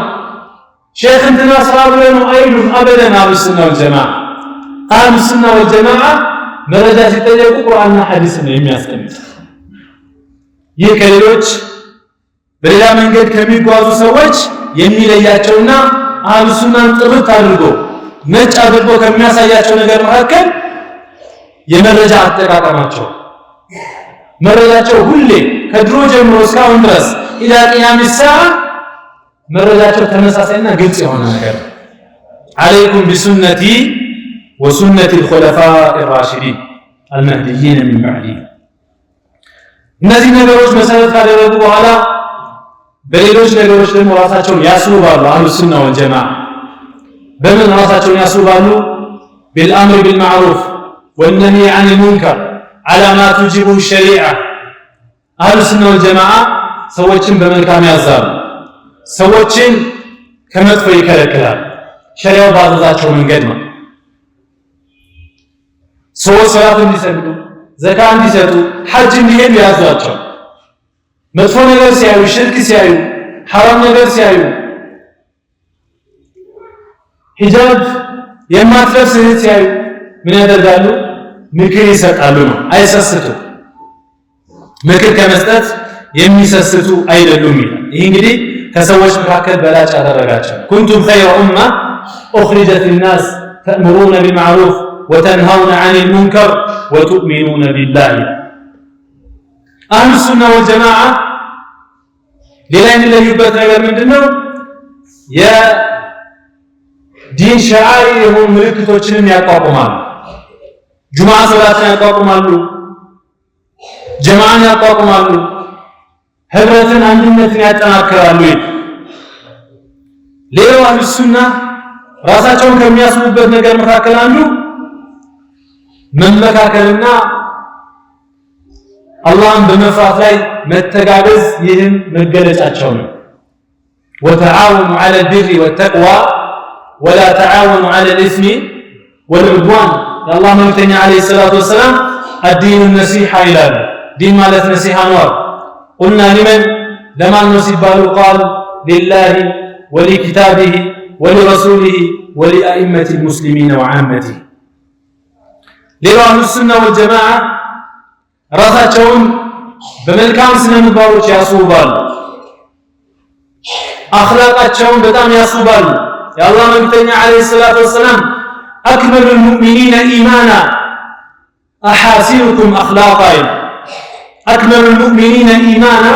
ሼኽ እንትና ስራ ብለው ነው አይሉም አበደን አህሉ ሱና ወልጀማዓ። አህሉ ሱና ወልጀማዓ መረጃ ሲጠየቁ ቁርአንና ሐዲስን ነው የሚያስቀምጥ። ይህ ከሌሎች በሌላ መንገድ ከሚጓዙ ሰዎች የሚለያቸውና አህሉ ሱናን ጥርት አድርጎ ነጭ አድርጎ ከሚያሳያቸው ነገር መካከል የመረጃ አጠቃቀማቸው። መረጃቸው ሁሌ ከድሮ ጀምሮ እስካሁን ድረስ ኢላ ቂያም ሰዓ መረጃቸው ተመሳሳይና ግልጽ የሆነ ነገር ነው። አለይኩም ቢሱነቲ ወሱነቲ الخلفاء الراشدين المهديين من بعدي። እነዚህ ነገሮች መሰረት ካደረጉ በኋላ በሌሎች ነገሮች ደግሞ ራሳቸውን ያስውባሉ አህሉ ሱና ወልጀማዓ። በምን ራሳቸውን ያስውባሉ? بالامر بالمعروف والنهي عن المنكر على ما توجبه الشريعه። አህሉ ሱና ወልጀማዓ ሰዎችን በመልካም ያዛሉ፣ ሰዎችን ከመጥፎ ይከለክላል። ሸሪዓው ባዘዛቸው መንገድ ነው። ሰዎች ሰላት እንዲሰግዱ፣ ዘካ እንዲሰጡ፣ ሐጅ እንዲሄዱ ያዟቸው። መጥፎ ነገር ሲያዩ፣ ሽርክ ሲያዩ፣ ሐራም ነገር ሲያዩ፣ ሂጃብ የማትለብስ እህት ሲያዩ ምን ያደርጋሉ? ምክር ይሰጣሉ ነው። አይሰስቱም። ምክር ከመስጠት የሚሰስቱ አይደሉም ይላል። ይህ እንግዲህ ከሰዎች መካከል በላጭ ያደረጋቸው ኩንቱም ኸይረ ኡማ ኡኽሪጀት ሊናስ ተእምሩነ ቢልማዕሩፍ ወተንሃውነ ዐኒል ሙንከር ወቱእሚኑነ ቢላህ። አህሉ ሱና ወልጀማዓ ሌላ የሚለዩበት ነገር ምንድነው? የዲን ሸዓኢር የሆኑ ምልክቶችንም ያቋቁማሉ። ጁምዓ ሶላትን ያቋቁማሉ፣ ጀማዓን ያቋቁማሉ፣ ህብረትን አንድነትን ያጠናክራሉ። ሌላው አህሉ ሱና ራሳቸውን ከሚያስቡበት ነገር መካከል አንዱ መመካከልና አላህን በመፍራት ላይ መተጋገዝ፣ ይህም መገለጫቸው ነው። ወተዓወኑ ዐለል ቢሪ ወተቅዋ ወላ ተዓወኑ ዐለል ኢስሚ ወልዑድዋን። የአላህ መልእክተኛ ዓለይሂ ሰላቱ ወሰላም አዲኑ ነሲሐ ይላሉ። ዲን ማለት ነሲሐ ነው። ቁልና ሊመን لما نسبال قال لله ولكتابه ولرسوله ولأئمة المسلمين وعامته ليروا أهل السنة والجماعة راساتهم بملكام سنة مباروش ياسوبال أخلاقاتهم بدام ياسوبال يا الله مكتني عليه الصلاة والسلام أكمل المؤمنين إيمانا أحاسنكم أخلاقا أكمل المؤمنين إيمانا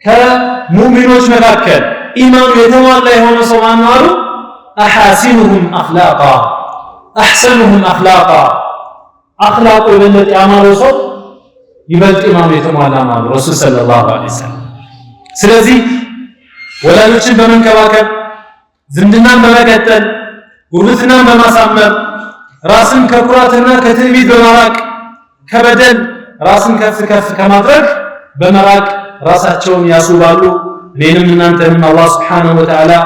كمؤمنوش مكاكل إيمان يتوالى هنا صوان نارو أحاسنهم أخلاقا أحسنهم أخلاقا أخلاق يبلت أعمال صوت يبلت إمام يتوالى أعمال رسول صلى الله عليه وسلم سلازي ولا نتشن بمن كواكب زمدنا بمكتل قربتنا بمسامر راسن ككراتنا كتلميذ بمراك كبدل راسن كف كمدرك بمراك راساتهم ياسوبالو لينم እናንተንም አላህ Subhanahu Wa Ta'ala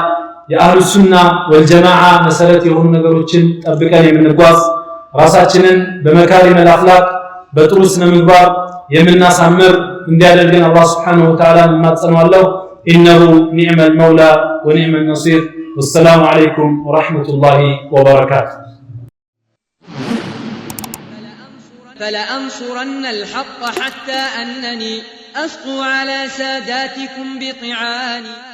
የአህሉ ሱና ወልጀማዓ መሰረት የሆኑ ነገሮችን ጠብቀን የምንጓዝ ራሳችንን በመካሪም አልአኽላቅ በጥሩ ስነ ምግባር የምናሳምር እንዲያደርገን አላህ Subhanahu Wa Ta'ala እንማጸነዋለሁ إنه نعم المولى ونعم النصير والسلام عليكم ورحمة الله وبركاته فلأنصرن الحق حتى أنني أسقو على ساداتكم بطعاني